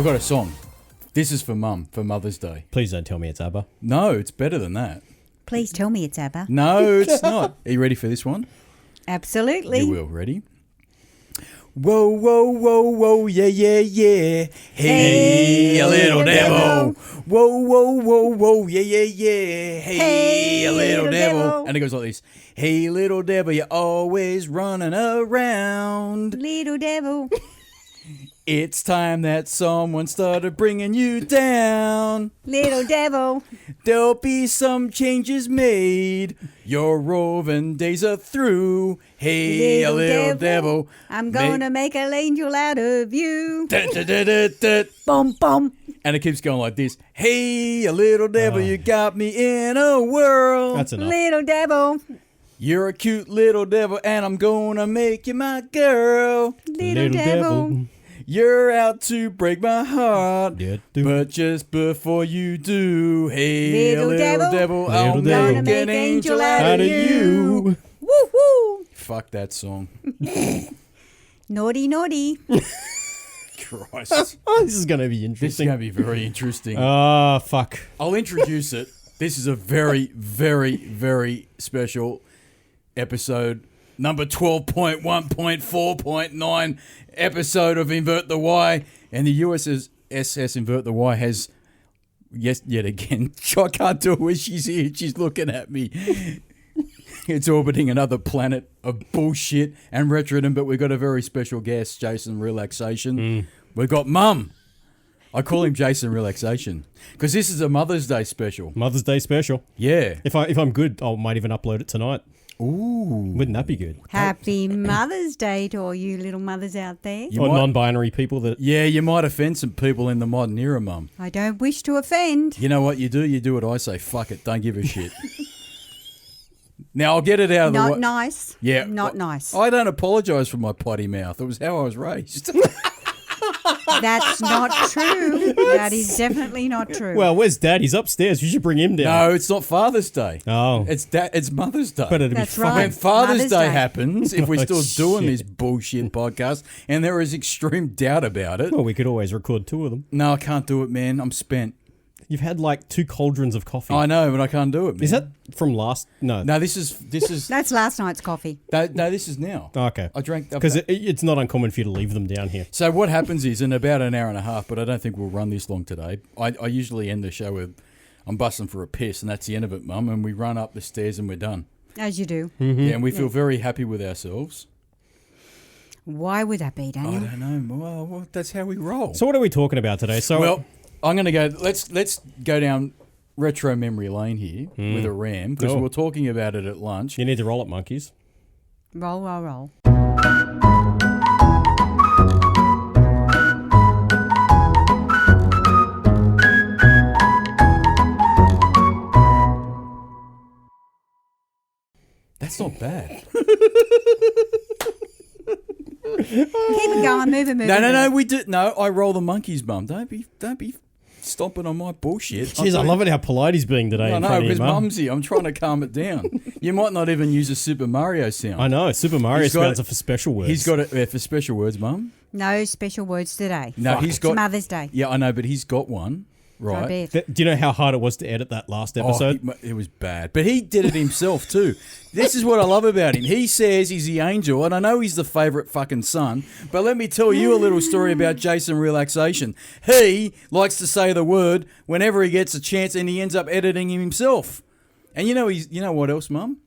got a song. This is for Mum, for Mother's Day. Please don't tell me it's ABBA. No, it's better than that. Please tell me it's ABBA. No, it's not. Are you ready for this one? Absolutely. You will. Ready? Whoa, whoa, whoa, whoa, yeah, yeah, yeah. Hey, a little devil. Whoa, whoa, whoa, whoa, yeah, yeah, yeah. Hey, a little devil. And it goes like this. Hey, little devil, you're always running around. Little devil. It's time that someone started bringing you down. Little devil. There'll be some changes made. Your roving days are through. Hey, a little devil. I'm gonna make an angel out of you. Da, da, da, da, da. Bum, bum. And it keeps going like this. Hey, a little devil, you got me in a whirl. That's enough. Little devil. You're a cute little devil, and I'm gonna make you my girl. Little devil. You're out to break my heart. Yeah, But just before you do, hey, Little devil, I'll devil. make an angel out of you. Woo woo. Fuck that song. Naughty, naughty. Christ. This is going to be This is interesting. going to be very interesting. Ah, fuck. I'll introduce it. This is a very, very, very special episode. Number 12.1.4.9 episode of Invert The Why. And the USS Invert The Why has, yes, yet again, I can't do it when she's here. She's looking at me. It's orbiting another planet of bullshit and retrodom, but we've got a very special guest, Jason Relaxation. We've got Mum. I call him Jason Relaxation because this is a Mother's Day special. Mother's Day special. Yeah. If I'm good, I might even upload it tonight. Ooh. Wouldn't that be good? Happy Mother's Day to all you little mothers out there. You Or might- non-binary people that... Yeah, you might offend some people in the modern era, Mum. I don't wish to offend. You know what you do? You do what I say. Fuck it. Don't give a shit. Now, I'll get it out of the way. Not nice. Yeah. Not nice. I don't apologise for my potty mouth. It was how I was raised. That's not true. That is definitely not true. Well, where's Dad? He's upstairs. You should bring him down. No, it's not Father's Day. Oh. It's Mother's Day. But it'd That's be right. fucking... When Father's Mother's Day Day. happens, if we're Oh, still doing shit. this bullshit podcast, and there is extreme doubt about it, Well, we could always record two of them. no, I can't do it, man. I'm spent. You've had like 2 cauldrons of coffee. I know, but I can't do it, man. Is that from last... No. No, this is That's last night's coffee. no, this is now. Okay. I drank Because it's not uncommon for you to leave them down here. So what happens is in about an hour and a half, but I don't think we'll run this long today. I usually end the show with I'm busting for a piss, and that's the end of it, Mum. And we run up the stairs and we're done. As you do. Yeah, and we feel very happy with ourselves. Why would that be, I Daniel? don't know. Well, that's how we roll. So what are we talking about today? So Well, I'm going to go. Let's go down retro memory lane here with a ram because Oh. we were talking about it at lunch. you need to roll up, monkeys. Roll, roll, roll. That's not bad. Keep it going. Move it, move it. No. We did. No, I roll the monkeys, Mum. Don't be stomping on my bullshit. Jeez, I love it how polite he's being today I in know, front of because you, Mum. Mum's here. I'm trying to calm it down. You might not even use a Super Mario sound. I know. Super Mario He's got sounds it- are for special words. He's got it for special words, Mum. No special words today. No, he's It's got. Mother's Day. Yeah, I know, but he's got one, I right? bet. Do you know how hard it was to edit that last Oh, episode? it was bad, but he did it himself too. This is what I love about him. He says he's the angel, and I know he's the favourite fucking son. But let me tell you a little story about Jason Relaxation. He likes to say the word whenever he gets a chance, and he ends up editing him himself. And you know what else, Mum?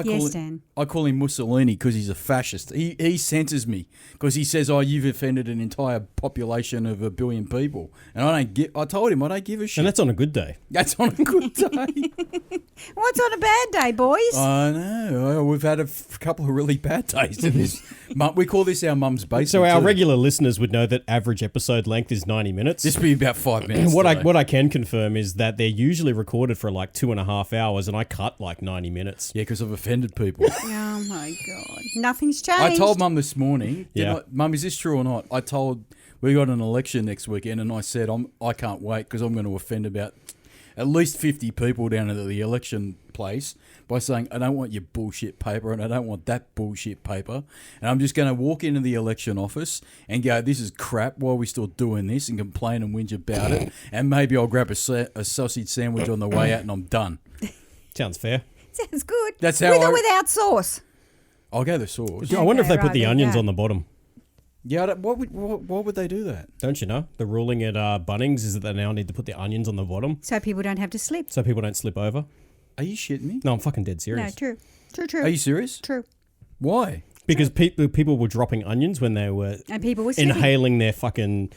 Yes, Dan. I call him Mussolini because he's a fascist. He censors me because he says, "Oh, you've offended an entire population of 1 billion people," and I told him I don't give a shit. And that's on a good day. That's on a good day. What's on a bad day, boys? I know. We've had a couple of really bad days in this. We call this our mum's basement. So our too. regular listeners would know that average episode length is 90 minutes. This will be about 5 minutes. what today. I can confirm is that they're usually recorded for like 2.5 hours, and I cut like 90 minutes. Yeah, because I've offended people. Oh, my God. Nothing's changed. I told Mum this morning. Yeah. Mum, is this true or not? I told we got an election next weekend, and I said I can't wait because I'm going to offend about at least 50 people down at the election place by saying, I don't want your bullshit paper and I don't want that bullshit paper. And I'm just going to walk into the election office and go, this is crap. Why are we still doing this? And complain and whinge about it. And maybe I'll grab a sausage sandwich on the way out and I'm done. Sounds fair. Sounds good. That's how With or without sauce? I'll go the sauce. I wonder if they Okay, put the right, onions yeah. on the bottom. Yeah, why would they do that? Don't you know? The ruling at Bunnings is that they now need to put the onions on the bottom So people don't have to slip. so people don't slip over. Are you shitting me? No, I'm fucking dead No, serious. true. True. Are you serious? True. Why? Because people were dropping onions when they were And people were slipping. inhaling their fucking...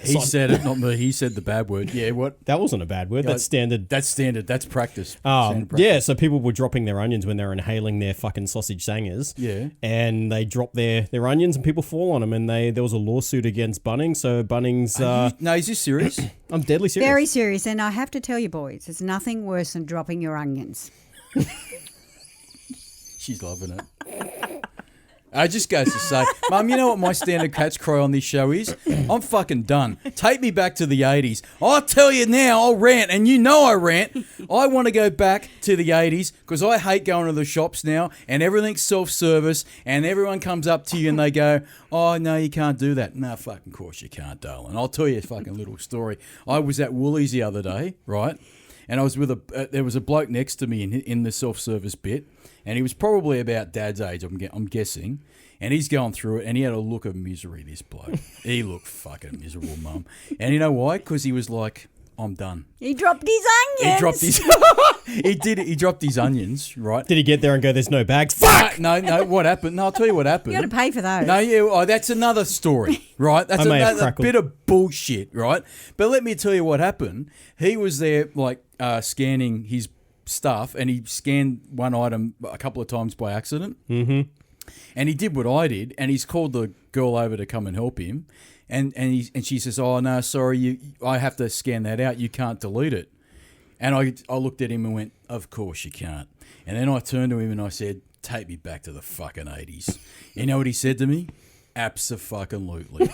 He said it, not me. He said the bad word. Yeah, what? That wasn't a bad word. Yeah, That's standard. That's standard. That's practice. Oh, Standard practice. yeah, so people were dropping their onions when they were inhaling their fucking sausage sangers. Yeah. And they dropped their onions and people fall on them and there was a lawsuit against Bunnings. So Bunnings... No, is this serious? I'm deadly serious. Very serious. And I have to tell you, boys, there's nothing worse than dropping your onions. She's loving it. I just goes to say, Mum, you know what my standard catchcry on this show is? I'm fucking done. Take me back to the 80s. I'll tell you now, I'll rant, and you know I rant. I want to go back to the 80s because I hate going to the shops now and everything's self-service and everyone comes up to you and they go, oh, no, you can't do that. No, fucking course you can't, darling. I'll tell you a fucking little story. I was at Woolies the other day, right? And I was with there was a bloke next to me in the self-service bit, and he was probably about Dad's age, I'm guessing. And he's going through it, and he had a look of misery, this bloke. He looked fucking miserable, Mum. And you know why? Because he was like, I'm done. He dropped his onions. He dropped his... He dropped his onions, right? Did he get there and go, there's no bags? Fuck! No, what happened? No, I'll tell you what happened. You got to pay for those. No, yeah, that's another story, right? That's I may have a crackled. bit of bullshit, right? But let me tell you what happened. He was there, like, scanning his stuff, and he scanned one item a couple of times by accident. Mm-hmm. And he did what I did, and he's called the girl over to come and help him. And she says, oh, no, sorry, I have to scan that out. You can't delete it. And I looked at him and went, of course you can't. And then I turned to him and I said, take me back to the fucking 80s. You know what he said to me? Abso-fucking-lutely.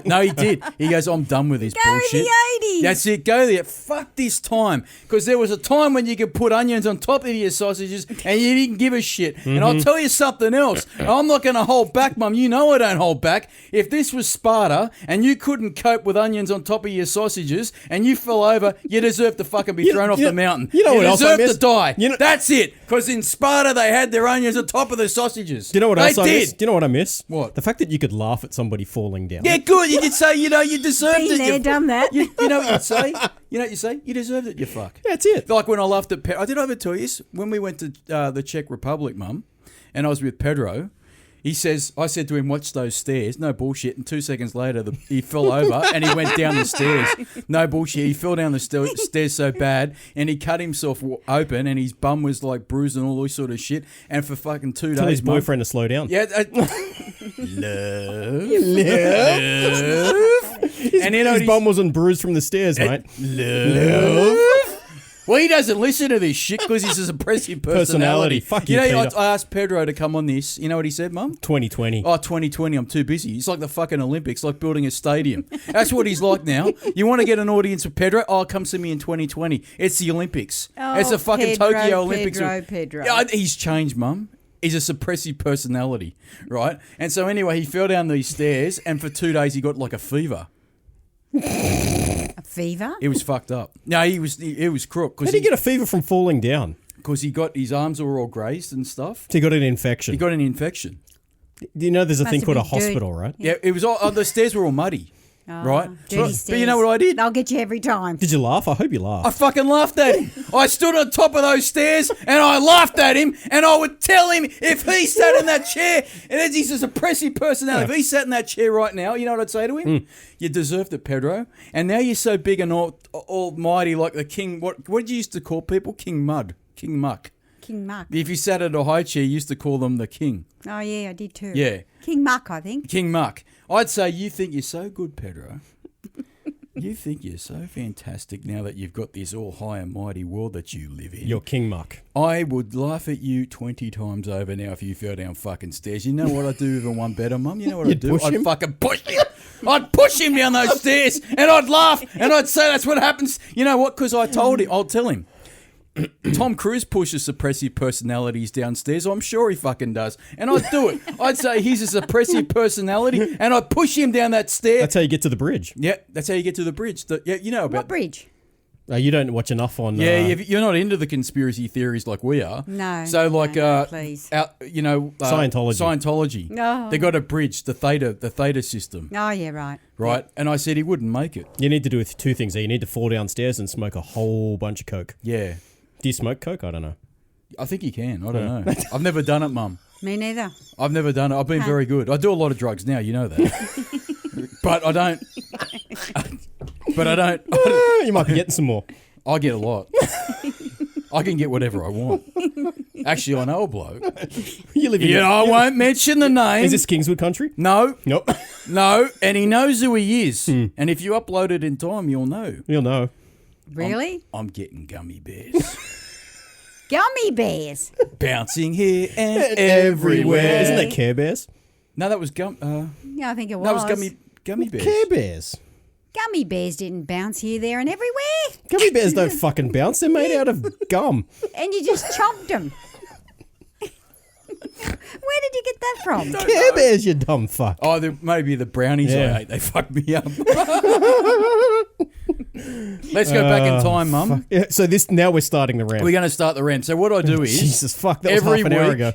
No, he did. He goes, I'm done with this bullshit. Go the 80s. That's it. Go there. Fuck this time. Because there was a time when you could put onions on top of your sausages and you didn't give a shit. Mm-hmm. And I'll tell you something else. I'm not going to hold back, Mum. You know I don't hold back. If this was Sparta and you couldn't cope with onions on top of your sausages and you fell over, you deserve to fucking be thrown off the mountain. You know what else I deserve to missed? die. You know- That's it. Because in Sparta, they had their onions on top of their sausages. Do you know what else I They miss? did. Do you know what I miss? What? The fact that you could laugh at somebody falling down. Yeah, good. You could say, you deserved Been it. there, done that. You know what you'd say? You know what you say? You deserved it, you fuck. Yeah, that's it. Like when I laughed at I did ever tell you this? When we went to the Czech Republic, Mum, and I was with Pedro, I said to him, watch those stairs. No bullshit. And 2 seconds later, he fell over and he went down the stairs. No bullshit. He fell down the stairs so bad and he cut himself open and his bum was like bruised and all this sort of shit. And for fucking 2 Tell days, his boyfriend to slow down. Yeah. Love. And his bum wasn't bruised from the stairs, mate. Love. Well, he doesn't listen to this shit because he's a suppressive personality. Fuck you, know, Peter. I asked Pedro to come on this. You know what he said, Mum? 2020. Oh, 2020, I'm too busy. It's like the fucking Olympics, like building a stadium. That's what he's like now. You want to get an audience with Pedro? Oh, come see me in 2020. It's the Olympics. Oh, it's the fucking Pedro, Tokyo Olympics. Pedro. Yeah, he's changed, Mum. He's a suppressive personality, right? And so anyway, he fell down these stairs and for 2 days he got like a fever. A fever? It was fucked up. No, he was crook. How did he get a fever from falling down? Because he got his arms were all grazed and stuff. So he got an infection. He got an infection. Do you know there's a Must thing have called a been dirty. hospital, right? Yeah, it was all the stairs were all muddy, right? Dirty But you know what I did? They'll get you every time. Did you laugh? I hope you laughed. I fucking laughed at him. I stood on top of those stairs and I laughed at him and I would tell him if he sat in that chair, and he's a suppressive personality, if he sat in that chair right now, you know what I'd say to him? You deserved it, Pedro. And now you're so big and almighty like the king. What did you used to call people? King Mud. King Muck. King Muck. If you sat at a high chair, you used to call them the king. Oh, yeah, I did too. Yeah. King Muck, I think. King Muck. I'd say you think you're so good, Pedro. You think you're so fantastic now that you've got this all high and mighty world that you live in. You're King Muck. I would laugh at you 20 times over now if you fell down fucking stairs. You know what I'd do even one better, Mum? You know what I'd do? push I'd him? fucking push him. I'd push him down those stairs and I'd laugh and I'd say that's what happens. You know what? Because I'll tell him. Tom Cruise pushes suppressive personalities downstairs. I'm sure he fucking does. And I'd do it. I'd say he's a suppressive personality and I'd push him down that stair. That's how you get to the bridge. Yeah, that's how you get to the bridge. Yeah, you know about What bridge? You don't watch enough on. Yeah, you're not into the conspiracy theories like we are. No. So like, no, please. Scientology. No. They got a bridge, the theta system. Oh, yeah, right. Right, and I said he wouldn't make it. You need to do two things. You need to fall downstairs and smoke a whole bunch of coke. Yeah, Do you smoke coke? I don't know. I think he can. I don't know. I've never done it, Mum. Me neither. I've never done it. I've been very good. I do a lot of drugs now. You know that. But I don't. You might be getting some more. I get a lot. I can get whatever I want. Actually, I know a bloke. You live in Yeah, I won't mention the name. Is this Kingswood country? No. Nope. No, and he knows who he is. And if you upload it in time, you'll know. You'll know. Really? I'm getting gummy bears. Gummy bears. Bouncing here and everywhere. Isn't that Care Bears? No, that was Yeah, I think it was. that was gummy bears. Care Bears. Gummy bears didn't bounce here, there, and everywhere. Gummy bears don't fucking bounce. They're made out of gum. And you just chomped them. Where did you get that from? Care Bears, you dumb fuck. Oh, maybe the brownies Yeah. I ate. They fucked me up. Let's go back in time, Mum. Yeah, so now we're starting the rant. We're going to start the rant. So what I do is... Jesus fuck, that was every half an hour week- ago.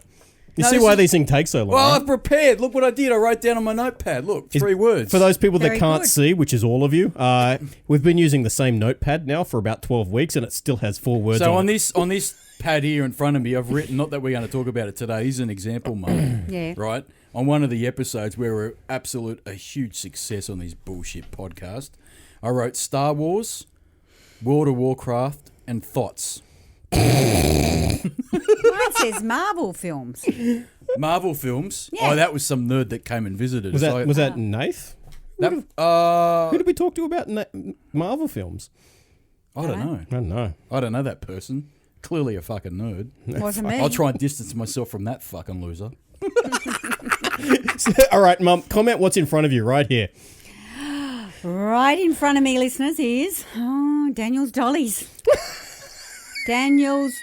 You No, see this why is- these things take so long, Well, right? I've prepared. Look what I did. I wrote down on my notepad. Look, 3 words. For those people that Very can't good. see, which is all of you, we've been using the same notepad now for about 12 weeks and it still has 4 words So on on it. this pad here in front of me, I've written, not that we're going to talk about it today, here's an example, Mum. Yeah. Right? On one of the episodes where we're a huge success on this bullshit podcast, I wrote Star Wars, World of Warcraft, and thoughts. Mine says Marvel films. Marvel films. Yeah. Oh, that was some nerd that came and visited Was us. that Nath? that? Who did we talk to about Marvel films? I don't know. I don't know. I don't know that person. Clearly a fucking nerd. Wasn't me. I'll try and distance myself from that fucking loser. All right, Mum, comment what's in front of you right here. Right in front of me, listeners, is Daniel's dollies. Daniel's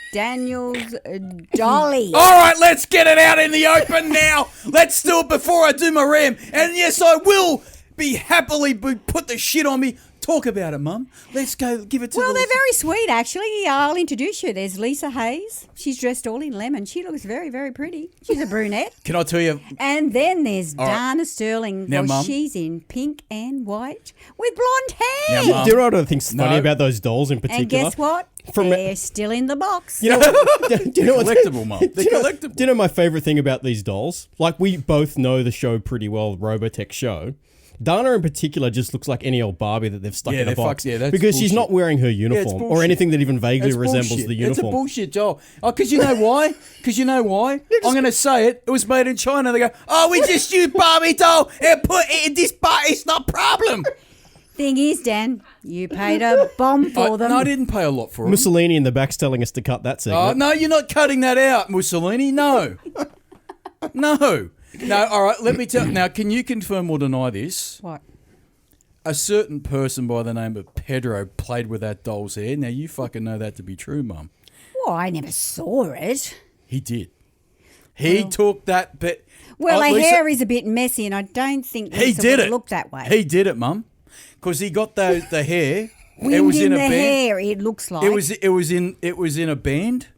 dolly. All right, let's get it out in the open now. Let's do it before I do my ram. And yes, I will be happily put the shit on me. Talk about it, Mum. Let's go. Give it to Well, the they're very sweet, actually. I'll introduce you. There's Lisa Hayes. She's dressed all in lemon. She looks very, very pretty. She's a brunette. Can I tell you? And then there's All right. Dana Sterling. Now, Well, Mum. she's in pink and white with blonde hair. Now, Mum. Do you know what I think's funny No. about those dolls in particular? And guess what? From- They're still in the box. You know, do you know what's Collectible, Mum. They're do you know- collectible. Do you know my favourite thing about these dolls? Like, we both know the show pretty well, Robotech show. Dana in particular just looks like any old Barbie that they've stuck Yeah, in a they're box. fucked. Yeah, that's because she's bullshit. not wearing her uniform or bullshit. anything that even vaguely It's resembles bullshit. the It's a uniform. bullshit doll. Oh, because you know why? I'm going to say it. It was made in China. They go, oh, we just used Barbie doll and put it in this bar. It's not a problem. Thing is, Dan, you paid a bomb for them. No, I didn't pay a lot for it. Mussolini in the back's telling us to cut that segment. Oh, no, you're not cutting that out, Mussolini. No. No. No, all right, let me tell. Now, can you confirm or deny this? What? A certain person by the name of Pedro played with that doll's hair. Now, you fucking know that to be true, Mum. Well, I never saw it. He did. He took that bit. Well, her Lisa, hair is a bit messy, and I don't think He Lisa did would it. have looked that way. He did it, Mum. Because he got the hair. Wind it was in a the band. hair, it looks like. It was in a band,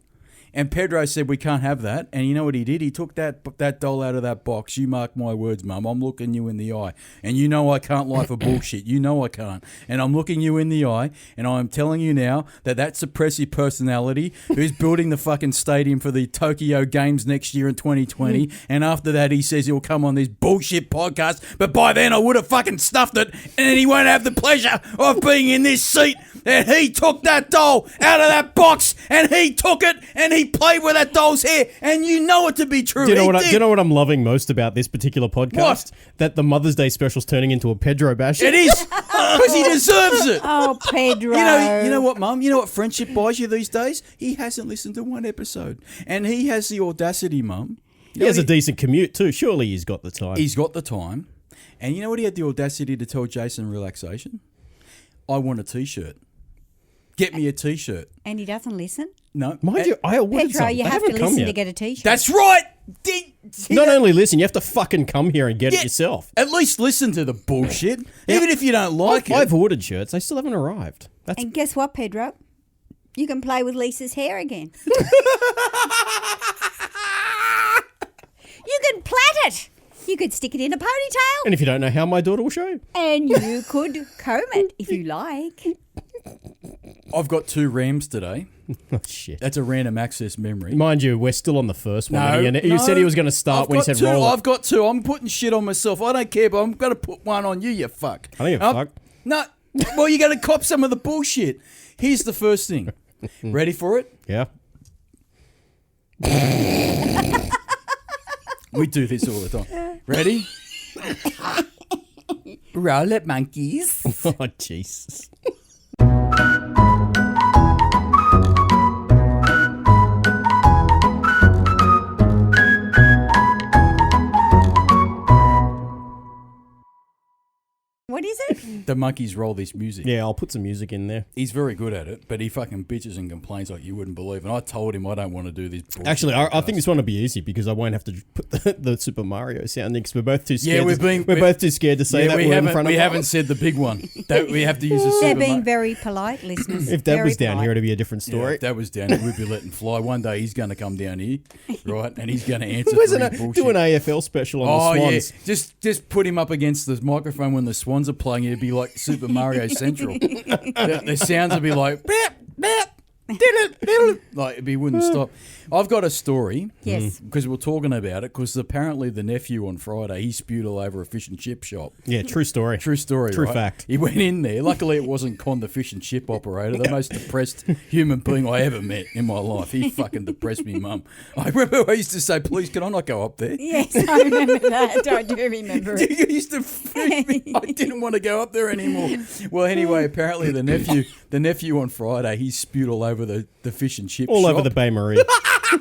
and Pedro said we can't have that. And you know what he did? He took that doll out of that box. You mark my words, Mum. I'm looking you in the eye, and you know I can't lie for bullshit. You know I can't. And I'm looking you in the eye, and I'm telling you now that suppressive personality who's building the fucking stadium for the Tokyo Games next year in 2020, and after that he says he'll come on this bullshit podcast, but by then I would have fucking stuffed it, and he won't have the pleasure of being in this seat. And he took that doll out of that box, and he took it, and he played with that doll's hair, and you know it to be true. Do you know He do did. you know what I'm loving most about this particular podcast? What? That the Mother's Day special's turning into a Pedro bash. It is because he deserves it. Oh, Pedro. You know what, Mum? You know what friendship buys you these days? He hasn't listened to one episode, and he has the audacity, Mum. He has a decent commute too. Surely he's got the time. He's got the time. And you know what he had the audacity to tell Jason Relaxation? I want a T-shirt. Get me a T-shirt. And he doesn't listen? No. Mind you, I ordered Pedro, some. you They have to haven't come listen yet. to get a T-shirt. That's right. Not only listen, you have to fucking come here and get it yourself. At least listen to the bullshit. Even if you don't like I've it. ordered shirts. They still haven't arrived. That's And guess what, Pedro? You can play with Lisa's hair again. You can plait it. You could stick it in a ponytail. And if you don't know how, my daughter will show you. And you could comb it if you like. I've got 2 Rams today. Oh, shit. That's a random access memory. Mind you, we're still on the first one. No, and you said he was going to start I've when he got said 2. roll. I've got 2. I'm putting shit on myself. I don't care, but I'm going to put one on you, you fuck. I don't give a fuck. No. Well, you got to cop some of the bullshit. Here's the first thing. Ready for it? Yeah. We do this all the time. Ready? Roll it, monkeys. Oh, Jesus. What is it? The monkeys roll this music. Yeah, I'll put some music in there. He's very good at it, but he fucking bitches and complains like you wouldn't believe. And I told him I don't want to do this bullshit. Actually, I podcast. think this one will be easy because I won't have to put the Super Mario sound in because we're both too scared. Yeah, we're both too scared to say that we word in haven't, front of we them. haven't said the big one. That we have to use a They're Super being very polite, listeners. If Dad Very was down polite. here, it'd be a different story. If that was down here, we'd be letting fly. One day he's going to come down here, right? And he's going to answer Where's for his bullshit. do an AFL special on Oh the yeah, Swans. just put him up against the microphone when the Swans are playing. It'd be like Super Mario Central. the sounds would be like beep, beep, like he wouldn't stop. I've got a story. Yes. Because we're talking about it. Because apparently the nephew on Friday he spewed all over a fish and chip shop. Yeah, true story. True story. True right? fact. He went in there. Luckily, it wasn't Con, the fish and chip operator, the most depressed human being I ever met in my life. He fucking depressed me, mum. I remember I used to say, "Please, can I not go up there?" Yes, I remember that. I do remember it. You used to freak me. I didn't want to go up there anymore. Well, anyway, apparently the nephew on Friday, he spewed all over the fish and chip All shop. over the Bay Marie.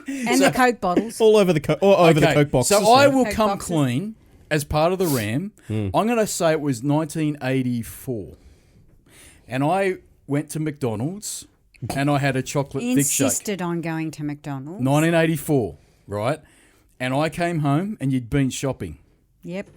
And the Coke bottles. All over the over the Coke boxes. So I yeah. will Coke come boxes. clean as part of the Ram. I'm going to say it was 1984. And I went to McDonald's and I had a chocolate thick shake. Insisted on going to McDonald's. 1984, right? And I came home and you'd been shopping. Yep.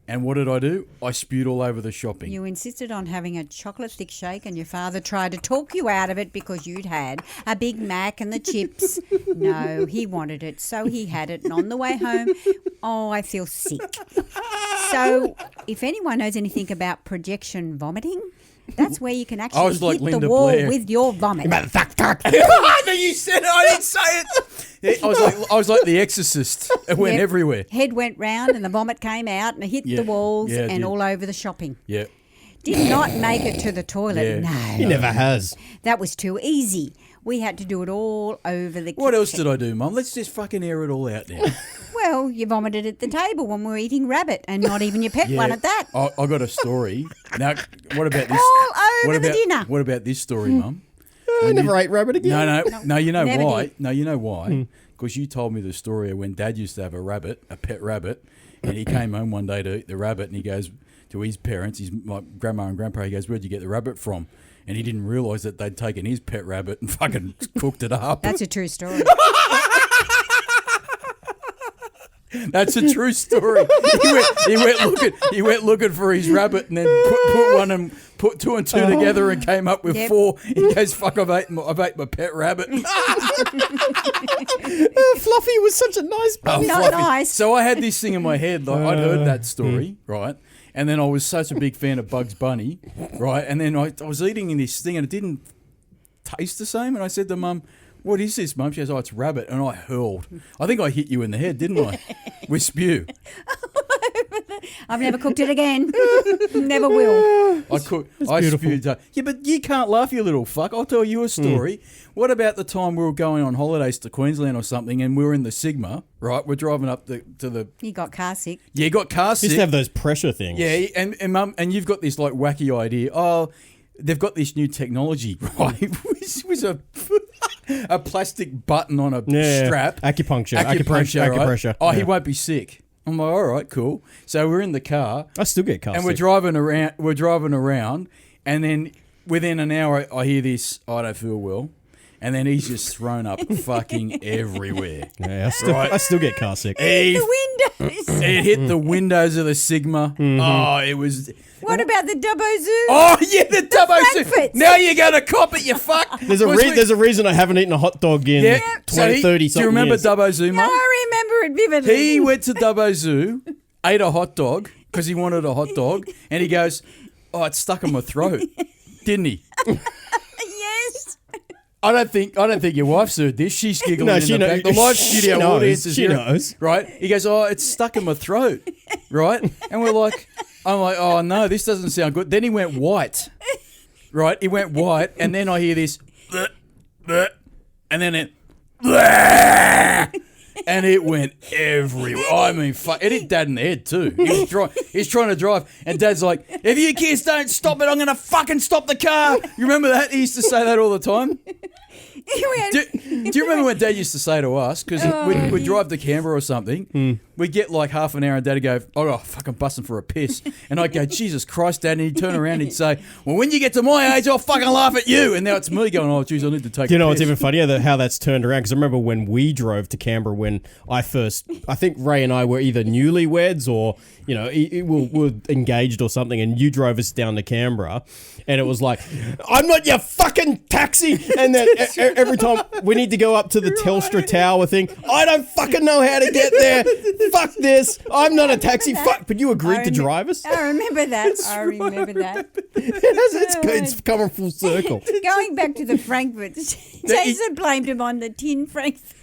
And what did I do? I spewed all over the shopping. You insisted on having a chocolate thick shake and your father tried to talk you out of it because you'd had a Big Mac and the chips. No, he wanted it, so he had it. And on the way home, oh, I feel sick. So if anyone knows anything about projection vomiting, that's where you can actually was like hit Linda the wall Blair. with your vomit. I know you said it. I didn't say it. I was like the Exorcist. It went Yep. everywhere. Head went round and the vomit came out and it hit Yeah. the walls Yeah, it and did. all over the shopping. Yeah. Did not make it to the toilet. Yeah. No. He never has. That was too easy. We had to do it all over the What else kitchen. did I do, Mum? Let's just fucking air it all out now. Well, you vomited at the table when we were eating rabbit, and not even your pet one at that. I got a story. Now, what about this? All over what the about, dinner. What about this story, Mum? I never ate rabbit again. No. You know never why? did. No, you know why? Because you told me the story of when Dad used to have a rabbit, a pet rabbit, and he came home one day to eat the rabbit, and he goes to his parents, my grandma and grandpa. He goes, "Where'd you get the rabbit from?" And he didn't realise that they'd taken his pet rabbit and fucking cooked it up. That's a true story. That's a true story. He went looking for his rabbit and then put two and two together and came up with Yep. 4. He goes, "Fuck! I've ate my pet rabbit." Fluffy was such a nice puppy. Not nice. So I had this thing in my head. Like I'd heard that story, right? And then I was such a big fan of Bugs Bunny, right? And then I was eating in this thing and it didn't taste the same. And I said to Mum, "What is this, Mum?" She goes, "Oh, it's rabbit." And I hurled. I think I hit you in the head, didn't I? With spew. I've never cooked it again. Never will. I beautiful. spewed. Yeah, but you can't laugh, you little fuck. I'll tell you a story. What about the time we were going on holidays to Queensland or something and we were in the Sigma, right? We're driving up to the... You got car sick. Yeah, you got car Used sick. to have those pressure things. Yeah, and Mum, and you've got this like wacky idea. Oh, they've got this new technology, right? It was a plastic button on a strap. Acupuncture. Right? Acupressure. Oh, he Yeah. won't be sick. I'm like, all right, cool. So we're in the car. I still get car And sick. we're driving around, and then within an hour, I hear this, I don't feel well. And then he's just thrown up fucking everywhere. Yeah, I still get car sick. The windows. It hit the windows of the Sigma. Mm-hmm. Oh, it was... What about the Dubbo Zoo? Oh, yeah, the Dubbo Zoo. Frankfurts. Now you're going to cop it, you fuck. There's a reason I haven't eaten a hot dog in 30 Do you something remember years. Dubbo Zoo, No, mate? I remember it vividly. He went to Dubbo Zoo, ate a hot dog because he wanted a hot dog, and he goes, oh, it's stuck in my throat. Didn't he? Yes. I don't think your wife's heard this. She's giggling in the back. The live she studio knows, audience is she here, knows. right? He goes, oh, it's stuck in my throat, right? And I'm like, oh no, this doesn't sound good. Then he went white, right? He went white, and then I hear this, "Bleh, bleh," and then it, "Bleh," and it went everywhere. I mean, fuck, it hit Dad in the head too. He's trying to drive, and Dad's like, if you kids don't stop it, I'm gonna fucking stop the car. You remember that? He used to say that all the time. Do you remember when Dad used to say to us, because we'd drive to Canberra or something, we'd get like half an hour and Dad'd go, oh, fuck, I'm busting for a piss. And I'd go, Jesus Christ, Dad. And he'd turn around and he'd say, well, when you get to my age, I'll fucking laugh at you. And now it's me going, oh, geez, I need to take Do you know a what's piss. even funnier? How that's turned around? Because I remember when we drove to Canberra when I think Ray and I were either newlyweds or, we were engaged or something, and you drove us down to Canberra, and it was like, I'm not your fucking taxi. And then every time we need to go up to the Telstra Tower thing, I don't fucking know how to get there. Fuck this. I'm not a taxi. Fuck. But you agreed to drive us? I remember that. I remember that. It's coming full circle. Going back to the Frankfurts, Jason blamed him on the tin Frankfurts.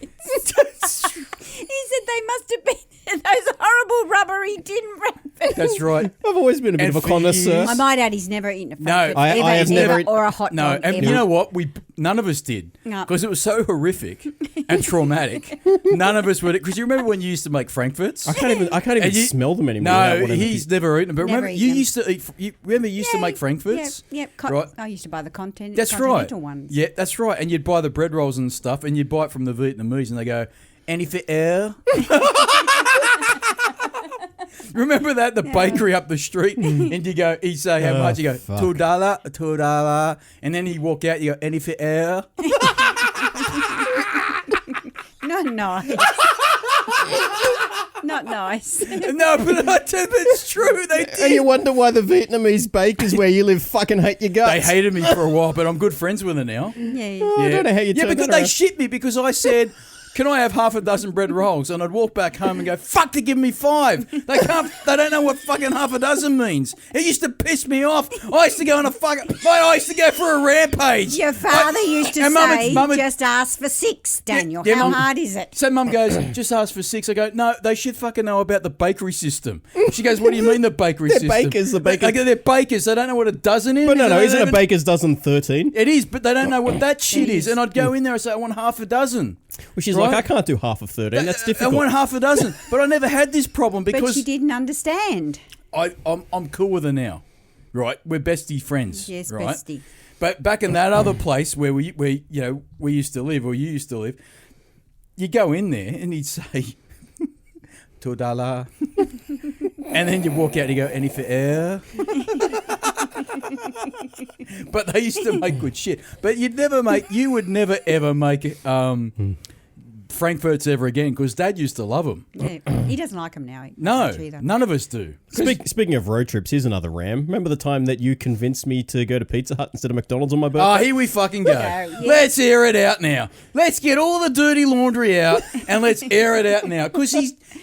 He said they must have been those horrible rubbery tin Frankfurts. That's right. I've always been a bit And of a for connoisseur. years- I might add, he's never eaten a No, Frankfurt. I have never eaten- or a hot No, dog. and ever. you know what? None of us did, No. because it was so horrific and traumatic. None of us would. Because you remember when you used to make Frankfurts? I can't even And you- smell them anymore. without No, whatever he's never eaten them. But Never remember, eaten you them. used to eat. Remember, you used to make Frankfurts. Yeah, Right. I used to buy the That's right. continental ones. Yeah, that's right. And you'd buy the bread rolls and stuff, and you'd buy it from the Vietnamese, and they go, "Any for air?" Remember that the bakery up the street, and you go, he'd say how much? You go fuck. $2, and then he'd walk out. You go, "Any for air?" Not nice. Not nice. No, but it's true. They did. And you wonder why the Vietnamese bakers where you live fucking hate your guts. They hated me for a while, but I'm good friends with her now. Yeah. I don't know how you Yeah, turned because that they around. shit me because I said, can I have half a dozen bread rolls? And I'd walk back home and go, fuck, they're giving me 5. They don't know what fucking half a dozen means. It used to piss me off. I used to go on I used to go for a rampage. Your father used to and say, Mum would- just ask for 6, Daniel. yeah, How Mum- hard is it? So Mum goes, just ask for 6. I go, no, they should fucking know about the bakery system. She goes, what do you mean the bakery They're system? bakers, the bakers. I go, they're bakers. They don't know what a dozen is. But no, They isn't don't a even- baker's dozen 13? It is, but they don't know what that shit It is. is. And I'd go in there and say, I want half a dozen. Which is Right? like, I can't do half of 13. That's difficult. I want half a dozen. But I never had this problem But because she didn't understand. I'm cool with her now. Right? We're bestie friends. Yes, right? bestie. But back in that other place where we used to live, or you used to live, you go in there and he'd say $2. And then you walk out and you go, any for air? But they used to make good shit. But you would never ever make Frankfurts ever again because Dad used to love them. Yeah. He doesn't like them now. No, Much either. none of us do. Speaking of road trips, here's another ram. Remember the time that you convinced me to go to Pizza Hut instead of McDonald's on my Oh, birthday? here we fucking go. yeah. Let's air it out now. Let's get all the dirty laundry out and let's air it out now. Because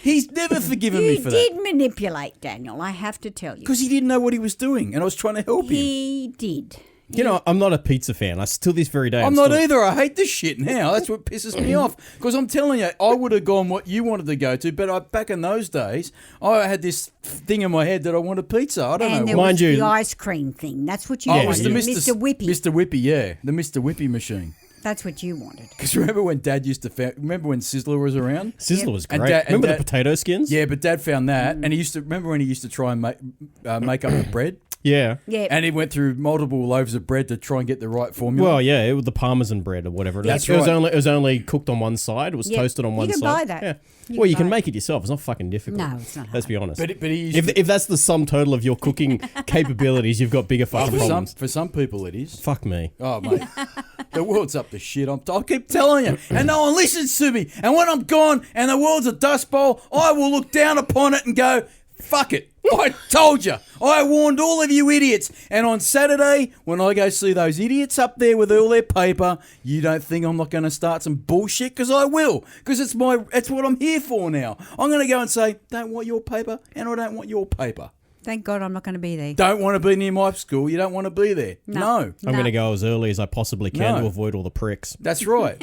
he's never forgiven me He for did that. manipulate Daniel, I have to tell you. Because he didn't know what he was doing and I was trying to help him. He did. You know, I'm not a pizza fan. I still this very day. I'm not still- either. I hate this shit now. That's what pisses me off. Because I'm telling you, I would have gone what you wanted to go to, but back in those days, I had this thing in my head that I wanted pizza. I don't And know there why. Mind was you- the ice cream thing. That's what you Oh, Yeah, it was wanted. the yeah. Mr. Whippy. Mr. Whippy, yeah. The Mr. Whippy machine. That's what you wanted. Because remember when Dad used to... Remember when Sizzler was around? Sizzler was And great. Dad- and Remember Dad- the potato skins? Yeah, but Dad found that, and he used to remember when he used to try and make up the bread. Yeah. Yeah. And he went through multiple loaves of bread to try and get the right formula. Well, yeah, it was the parmesan bread or whatever. That's It was right. only cooked on one side. It was Yep. toasted on You one can side. buy that. Yeah. You Well, can you can buy make it yourself. It's not fucking difficult. No, it's not Let's be honest. but he used If that's the sum total of your cooking capabilities, you've got bigger fucking problems. for some people it is. Fuck me. Oh, mate. The world's up to shit. I keep telling you. And no one listens to me. And when I'm gone and the world's a dust bowl, I will look down upon it and go, fuck it. I told you. I warned all of you idiots. And on Saturday, when I go see those idiots up there with all their paper, you don't think I'm not going to start some bullshit? Because I will. Because it's what I'm here for now. I'm going to go and say, don't want your paper and I don't want your paper. Thank God I'm not going to be there. Don't want to be near my school. You don't want to be there. No. I'm going to go as early as I possibly can No. to avoid all the pricks. That's right.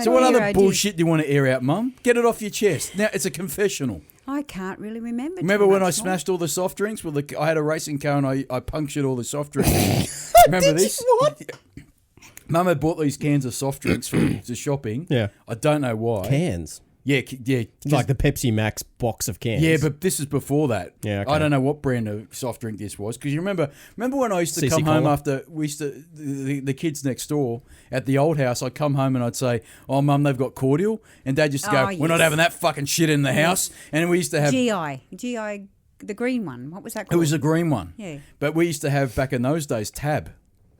So what other bullshit do you want to air out, Mum? Get it off your chest. Now, it's a confessional. I can't really remember. Remember too when I much more. smashed all the soft drinks? I had a racing car and I punctured all the soft drinks. Remember this? What? Mum had bought these cans of soft drinks from the shopping. Yeah. I don't know why. Cans. Yeah, yeah. Like the Pepsi Max box of cans. Yeah, but this is before that. Yeah, okay. I don't know what brand of soft drink this was because you remember when I used to CC come home Cola? after we used to the kids next door at the old house. I'd come home and I'd say, "Oh, Mum, they've got cordial," and Dad used to go, Oh, "We're not yes. having that fucking shit in the house." And we used to have GI, the green one. What was that it called? was a green one. Yeah. But we used to have back in those days Tab.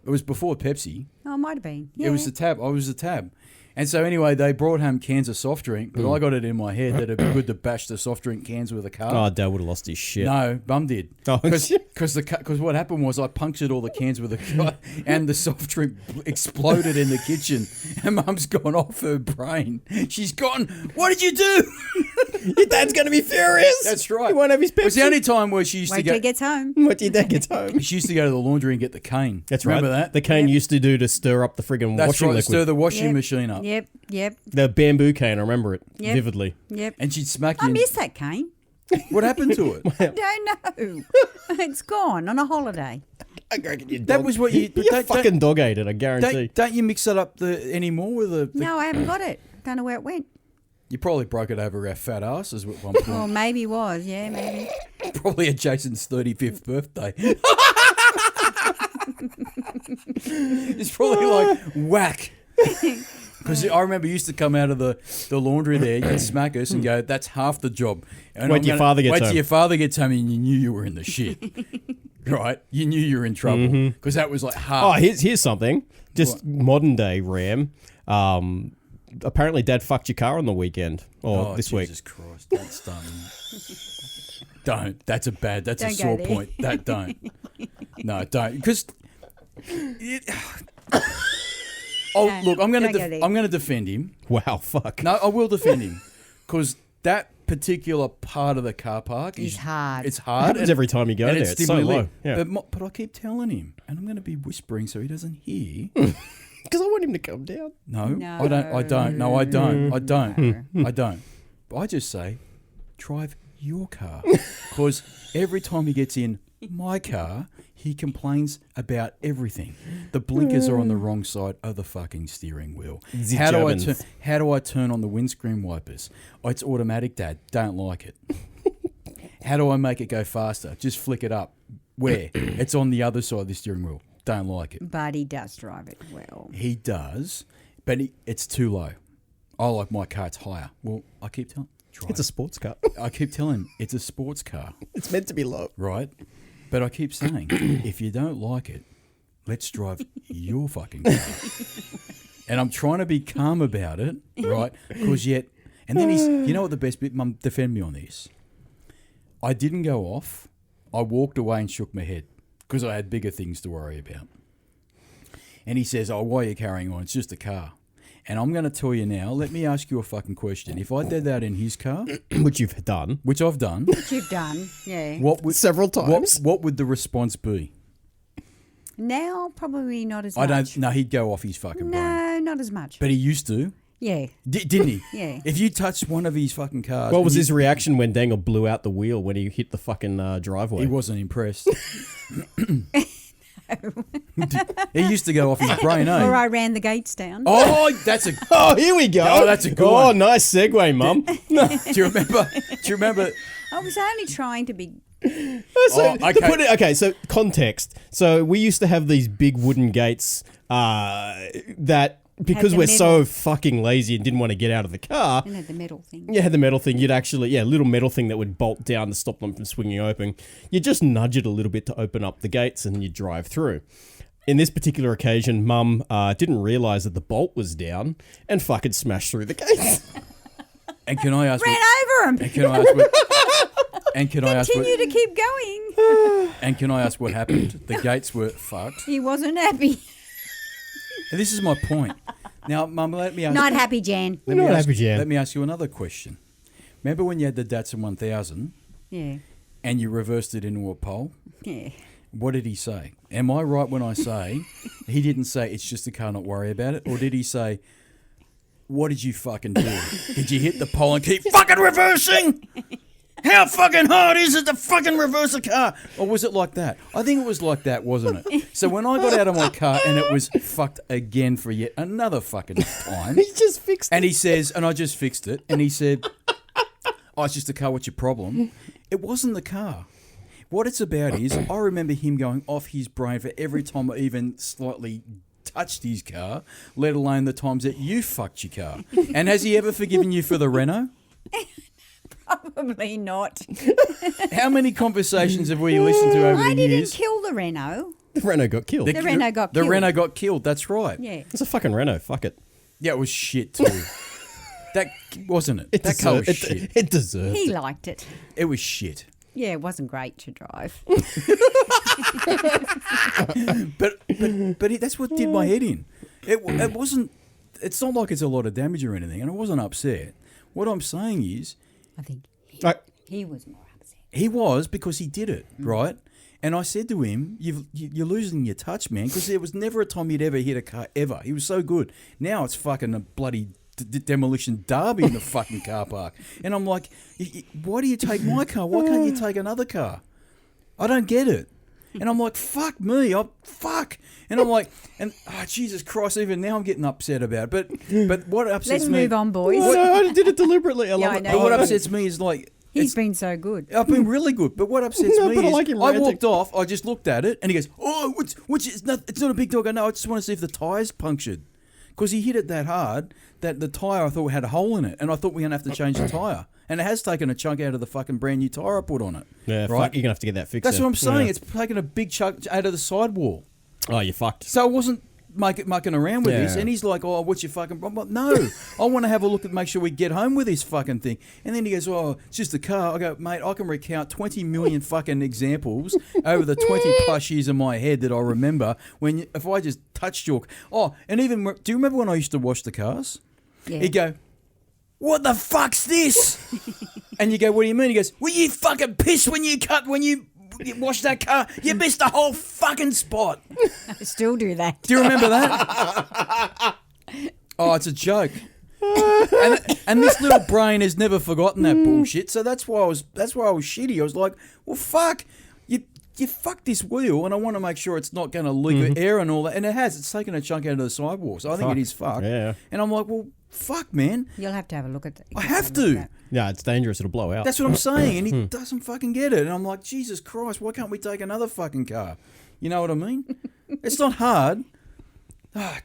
It was before Pepsi. Oh, it might have been. Yeah. It was the Tab. I was the Tab. And so anyway, they brought home cans of soft drink, but I got it in my head that it'd be good to bash the soft drink cans with a car. Oh, Dad would have lost his shit. No, Mum did. Oh, Because what happened was I punctured all the cans with a car, and the soft drink exploded in the kitchen, and Mum's gone off her brain. She's gone. What did you do? Your dad's going to be furious. That's right. He won't have his Pepsi. It was the only time where she used Wait to till go. he gets home. What your dad gets home. She used to go to the laundry and get the cane. That's Remember right. that? The cane used to do to stir up the friggin' That's washing right. liquid. Stir the washing Yep. machine up, Yep. The bamboo cane, I remember it Yep. vividly. Yep. and she'd smack you. I miss that cane. What happened to it? Don't know. It's gone on a holiday. That was what you. But Your fucking dog ate it, I guarantee. don't you mix it up anymore with the? No, I haven't got it. Don't know where it went. You probably broke it over our fat asses at one point. Well, maybe it was. Yeah, maybe. Probably at Jason's 35th birthday. It's probably like whack. Because I remember you used to come out of the laundry there, you'd smack us and go, that's half the job. And Wait till your father gets Wait till home. your father gets home and you knew you were in the shit. Right? You knew you were in trouble. Because that was like half. Oh, here's something. Just modern day Ram. Apparently, Dad fucked your car on the weekend or this week. Jesus Christ, don't start me. Don't. That's a Don't go sore there. point. That don't. No, don't. Because oh, look, I'm don't go there. I'm going to defend him. Wow, fuck. No, I will defend him because that particular part of the car park It's hard. It's It hard. happens every time you go and there. it's It's so dimly low. lit. Yeah. But I keep telling him, and I'm going to be whispering so he doesn't hear. Because I want him to come down. No, No. I don't. No, I don't. I don't. I don't. But I just say, drive your car. Because every time he gets in my car, he complains about everything. The blinkers are on the wrong side of the fucking steering wheel. The How Germans. do I turn on the windscreen wipers? Oh, it's automatic, Dad. Don't like it. How do I make it go faster? Just flick it up. Where? It's on the other side of the steering wheel. Don't like it. But he does drive it well. He does, but it's too low. I like my car, it's higher. Well, I keep telling him, It's a sports car. I keep telling him, it's a sports car, It's meant to be low. right? But I keep saying, if you don't like it, let's drive your fucking car. And I'm trying to be calm about it, right? Because and then you know what the best bit, Mum, defend me on this. I didn't go off. I walked away and shook my head because I had bigger things to worry about. And he says, oh, why are you carrying on? It's just a car. And I'm going to tell you now, let me ask you a fucking question. If I did that in his car, Which you've done. which I've done, Which you've done, yeah. what would, Several times. what would the response be? Now, probably not as I much. don't. No, he'd go off his fucking brain. No, not as much. But he used to, Yeah. didn't he? Yeah. If you touched one of his fucking cars, What was and his reaction when Dangle blew out the wheel when he hit the fucking driveway? He wasn't impressed. He used to go off his brain, eh? Or I ran the gates down. Oh, that's a. Oh, here we go. Oh, that's a good Oh, one. nice segue, Mum. Do you remember? I was only trying to be. So context. So we used to have these big wooden gates that because the we're so metal. fucking lazy and didn't want to get out of the car. You know, the metal thing. You had the metal thing. You'd actually, a little metal thing that would bolt down to stop them from swinging open. You just nudge it a little bit to open up the gates and you drive through. In this particular occasion, Mum didn't realise that the bolt was down and fucking smashed through the gates. And can I ask? Ran over him. And can I ask? And can I ask? Continue to keep going. And can I ask what happened? The gates were fucked. He wasn't happy. And this is my point. Now, Mum, let me ask. Not happy, Jan. Let me Not ask- happy, Jan. Let me ask you another question. Remember when you had the Datsun 1000 Yeah. and you reversed it into a pole? Yeah. What did he say? Am I right when I say he didn't say it's just a car, not worry about it? Or did he say, what did you fucking do? Did you hit the pole and keep fucking reversing? How fucking hard is it to fucking reverse a car? Or was it like that? I think it was like that, wasn't it? So when I got out of my car and it was fucked again for yet another fucking time. He just fixed it. And he says, and I just fixed it. And he said, oh, it's just the car. What's your problem? It wasn't the car. What it's about is, I remember him going off his brain for every time I even slightly touched his car, let alone the times that you fucked your car. And has he ever forgiven you for the Renault? Probably not. How many conversations have we listened to over I the didn't years? kill the Renault. The Renault got killed. The Renault got The killed. Renault got killed, that's right. Yeah. It's a fucking Renault. Fuck it. Yeah, it was shit too. That wasn't it. That car was shit. It deserved He it. liked it. It was shit. Yeah, it wasn't great to drive. But that's what did my head in. It wasn't. It's not like it's a lot of damage or anything, and I wasn't upset. What I'm saying is, I think Right. he was more upset. he was because he did it right. And I said to him, "You're losing your touch, man, because there was never a time he'd ever hit a car ever. He was so good. Now it's fucking a bloody demolition derby in the fucking car park." And I'm like, "Why do you take my car? Why can't you take another car? I don't get it." And I'm like, fuck me, fuck. And I'm like, Jesus Christ, even now I'm getting upset about it. But what upsets Let's me... move on, boys. No, I did it deliberately. I love I it. know. But what upsets me is like... He's been so good. I've been really good, but what upsets No, me but I is like him I ranting. walked off, I just looked at it, and he goes, "Oh, it's not a big deal." I go, "No, I just want to see if the tyre's punctured." Because he hit it that hard that the tyre, I thought, had a hole in it, and I thought we were going to have to change the tyre. And it has taken a chunk out of the fucking brand new tyre I put on it. Yeah, right? fuck, you're going to have to get that fixed. That's what I'm saying. Yeah. It's taken a big chunk out of the sidewall. Oh, you fucked. So I wasn't mucking around with this, Yeah. and he's like, "Oh, what's your fucking problem?" No, I want to have a look and make sure we get home with this fucking thing. And then he goes, "Oh, it's just a car." I go, "Mate, I can recount 20 million fucking examples over the 20 plus years in my head that I remember if I just touched your... Oh, and even, do you remember when I used to wash the cars? Yeah. He'd go, "What the fuck's this?" And you go, "What do you mean?" He goes, "Were you fucking pissed when you wash that car? You missed the whole fucking spot." I still do that. Do you remember that? Oh, it's a joke. And this little brain has never forgotten that bullshit. So that's why I was shitty. I was like, "Well, fuck, you fucked this wheel, and I want to make sure it's not going to leak air and all that." And it has. It's taken a chunk out of the sidewall. So I think it is fucked. Yeah. And I'm like, "Well, fuck, man. You'll have to have a look at that. I have to." Yeah, it's dangerous. It'll blow out. That's what I'm saying. And he doesn't fucking get it. And I'm like, Jesus Christ, why can't we take another fucking car? You know what I mean? It's not hard.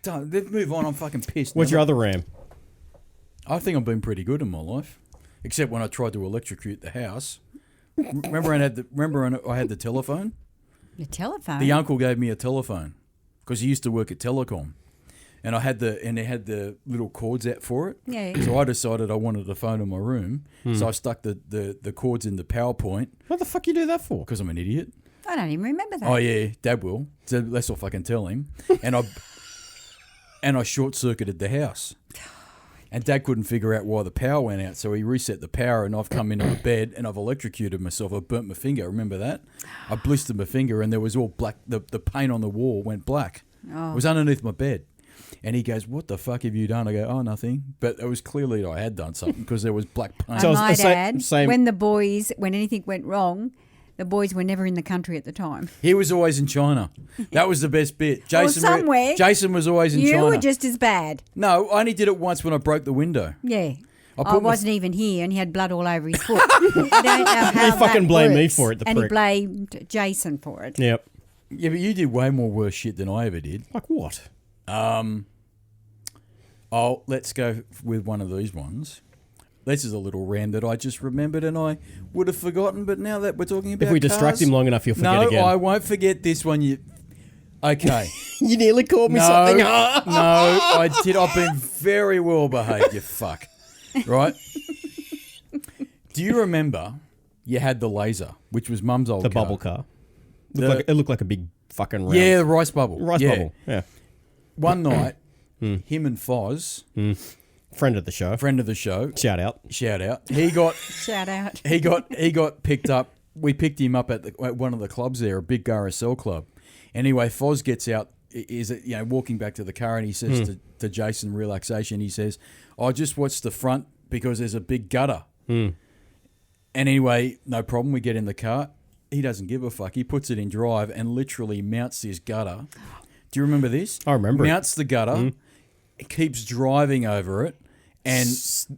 Don't. Let's move on. I'm fucking pissed. What's now. your other RAM? I think I've been pretty good in my life, except when I tried to electrocute the house. Remember I had the telephone? Your telephone? The uncle gave me a telephone because he used to work at Telecom. And they had the little cords out for it. Yeah. So I decided I wanted a phone in my room. So I stuck the cords in the PowerPoint What the fuck you do that for? because I'm an idiot. I don't even remember that. Oh yeah, Dad will. So that's all I can tell him. And I short circuited the house. And Dad couldn't figure out why the power went out, so he reset the power, and I've come into the bed and I've electrocuted myself. I burnt my finger. Remember that? I blistered my finger, and there was all black. The paint on the wall went black. Oh. It was underneath my bed. And he goes, "What the fuck have you done?" I go, "Oh, nothing." But it was clearly that I had done something because there was black paint. So I it's the might same- add, when anything went wrong, the boys were never in the country at the time. He was always in China. That was the best bit. Jason, somewhere. Jason was always in China. You were just as bad. No, I only did it once when I broke the window. Yeah. I wasn't even here, and he had blood all over his foot. I don't know how He fucking that blamed me works. for it, the and he prick. blamed Jason for it. Yep. Yeah, but you did way more worse shit than I ever did. Like what? Oh, let's go with one of these ones. This is a little rant that I just remembered and I would have forgotten, but now that we're talking about If we distract cars, him long enough, you'll forget no, again. I won't forget this one. Okay. You nearly called me No, something. no, I did. I've been very well behaved, you fuck. Right? Do you remember you had the laser, which was Mum's old The car? bubble car. It looked like a big fucking round. Yeah, the rice bubble. Rice Yeah. bubble. Yeah. One night, him and Foz, Friend of the show. friend of the show, Shout out. shout out, he got Shout out. he got picked up. We picked him up at one of the clubs there, a big RSL club. Anyway, Foz gets out, is walking back to the car, and he says to Jason Relaxation, he says, "I just watched the front because there's a big gutter." And anyway, no problem. We get in the car. He doesn't give a fuck. He puts it in drive and literally mounts this gutter. Do you remember this? I remember it. Mounts the gutter, keeps driving over it, and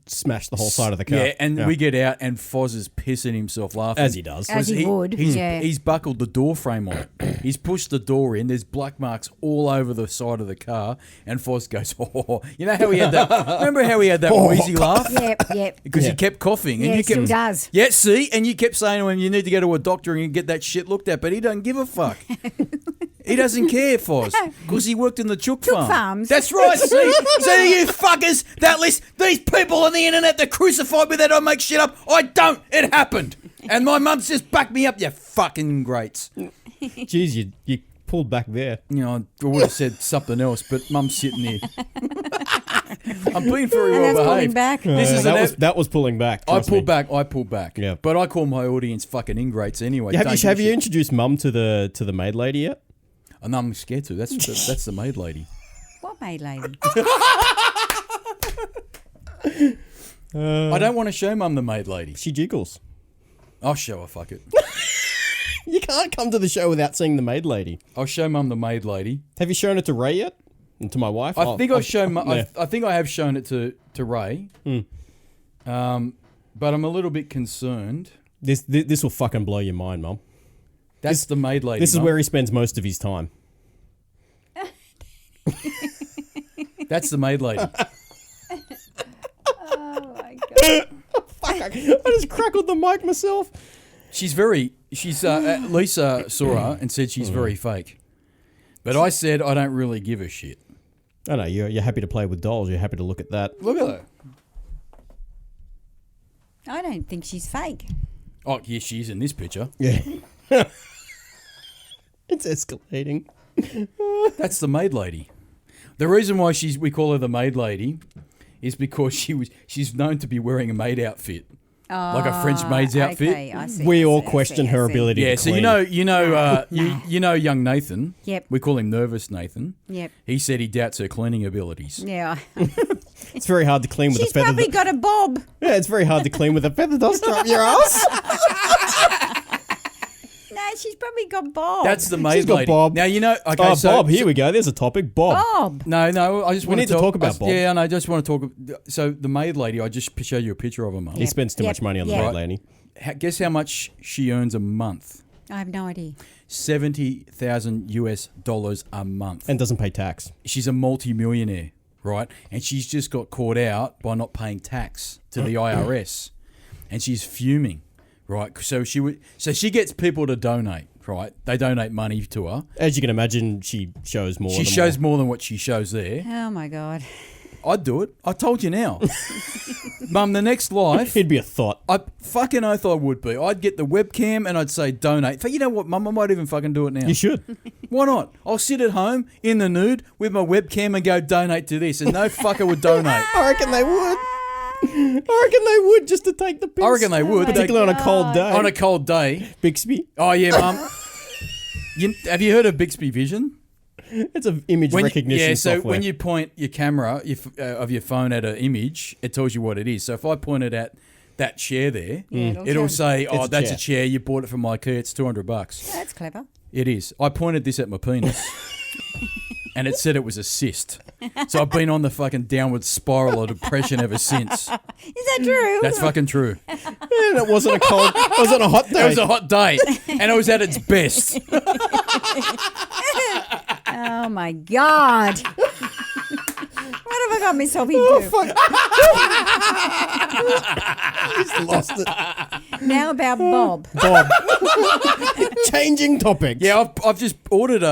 Smash the whole side of the car. yeah, and we get out, and Foz is pissing himself laughing. As he does. As he would, yeah. He's buckled the door frame on it. He's pushed the door in. There's black marks all over the side of the car, and Foz goes, "Oh, you know how he had that? Remember how he had that wheezy laugh? Yep. Because he kept coughing, and Yeah, you he still kept does. Yeah, see, and you kept saying to him, "You need to go to a doctor and get that shit looked at," but he doesn't give a fuck. He doesn't care, Foz, because he worked in the chook farm. farms. That's right. See, you fuckers that list, these people on the internet that crucified me that I make shit up. I don't. It happened, and my mum's just backed me up. You fucking greats. Jeez, you pulled back there. You know, I would have said something else, but Mum's sitting here. I'm being very And well that's pulling behaved. back. This is that was pulling back. I trust pulled me. back. I pulled back. Yeah. But I call my audience fucking ingrates anyway. Have Don't you give a have you shit. introduced Mum to the maid lady yet? And I'm scared to. That's the maid lady. What maid lady? I don't want to show Mum the maid lady. She jiggles. I'll show her. Fuck it. You can't come to the show without seeing the maid lady. I'll show Mum the maid lady. Have you shown it to Ray yet? And to my wife? I think I've shown. yeah. I think I have shown it to Ray. But I'm a little bit concerned. This will fucking blow your mind, Mum. That's the maid lady. This is Mum. where he spends most of his time. That's the maid lady. Oh my god. Fuck, I just crackled the mic myself. She's Lisa saw her and said she's very fake. But I said I don't really give a shit. I know, you're happy to play with dolls. You're happy to look at that. Look at her. I don't think she's fake. Oh, yeah, she is in this picture. Yeah. It's escalating. That's the maid lady. The reason why we call her the maid lady is because she's known to be wearing a maid outfit. Like a French maid's outfit. Okay, I see, We I all see, I question see, her I see. ability Yeah, to so clean. you know young Nathan. Yep. We call him Nervous Nathan. Yep. He said he doubts her cleaning abilities. Yeah. It's very hard to clean with She's a feather. probably got a bob. Yeah, it's very hard to clean with a feather duster up your ass. No, she's probably got bob. That's the maid She's got lady. Bob. Now you know. Okay, Bob, here we go. There's a topic. Bob. bob. No, I just We want need to talk about Bob. Yeah, I just want to talk. So the maid lady, I just show you a picture of her, Mum. He spends too much money on the Yep. maid lady. Guess how much she earns a month? I have no idea. $70,000 a month. And doesn't pay tax. She's a multi-millionaire, right? And she's just got caught out by not paying tax to the IRS, and she's fuming, right? So she gets people to donate, right? They donate money to her. As you can imagine, she shows more. She shows more than what she shows there. Oh my god. I'd do it. I told you now. Mum, the next life, It'd be a thought. I fucking oath I would be. I'd get the webcam and I'd say donate. You know what, Mum? I might even fucking do it now. You should. Why not? I'll sit at home in the nude with my webcam and go donate to this, and no fucker would donate. I reckon they would. I reckon they would just to take the piss. I reckon they would. Particularly on a cold day. On a cold day. Bixby. Oh yeah, Mum. Have you heard of Bixby Vision? It's an image recognition software. when you point your camera of your phone at an image, it tells you what it is. So if I point it at that chair there, Yeah, it'll say, "Oh, a that's chair. a chair. You bought it from IKEA. It's $200." That's clever. It is. I pointed this at my penis. and it said it was a cyst. So I've been on the fucking downward spiral of depression ever since. Is that true? That's fucking true. And it wasn't a cold. Was it a hot day? It was a hot day, and it was at its best. Oh my God. What have I got myself into? Oh, fuck. Just lost it. Now about Bob. Bob. Changing topics. Yeah, I've just ordered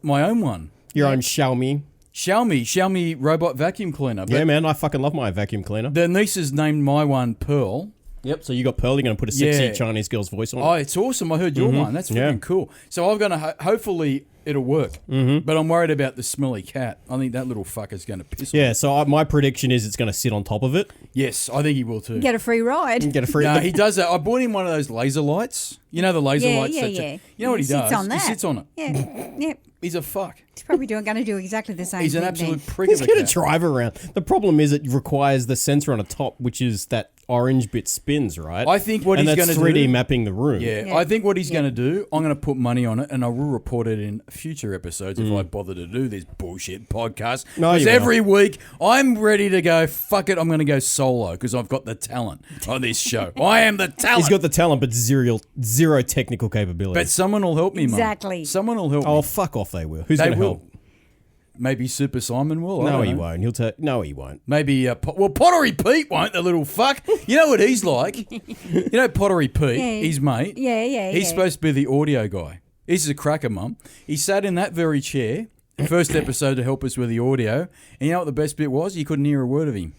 my own one. Your own Xiaomi. Xiaomi Robot Vacuum Cleaner. Yeah, man, I fucking love my vacuum cleaner. The nieces named my one Pearl. Yep, so you got Pearl, you're going to put a sexy Yeah. Chinese girl's voice on it. Oh, it's awesome. I heard your one. That's Yeah. freaking cool. So I'm going to, hopefully it'll work. But I'm worried about the smelly cat. I think that little fucker's going to piss Yeah, off. so my prediction is it's going to sit on top of it. Yes, I think he will too. Get a free ride. And get a free... No, he does that. I bought him one of those laser lights. You know the laser Yeah, lights? yeah, that yeah. You know what he does? sits on that. He sits on it. Yeah, yeah. He's a fuck. He's probably going to do exactly the same He's thing an absolute then. prick He's of a going to cat. drive around. The problem is it requires the sensor on the top, which is that orange bit spins, right? I think what and he's that's going to 3D do... mapping the room. Yeah, Yeah. I think what he's going to do, I'm going to put money on it, and I will report it in future episodes if I bother to do this bullshit podcast. No, Because you every week I'm ready to go, fuck it, I'm going to go solo because I've got the talent on this show. I am the talent. He's got the talent, but zero technical capability. But someone will help me, Mum. Exactly. Someone will help Oh, me. fuck off, they will. Who's They going to will. help? Maybe Super Simon will. I No, don't he know. won't. No, he won't. Maybe, Pottery Pete won't, the little fuck. You know what he's like? You know Pottery Pete, Yeah. his mate? Yeah. He's supposed to be the audio guy. This is a cracker, Mum. He sat in that very chair, first episode to help us with the audio, and you know what the best bit was? You couldn't hear a word of him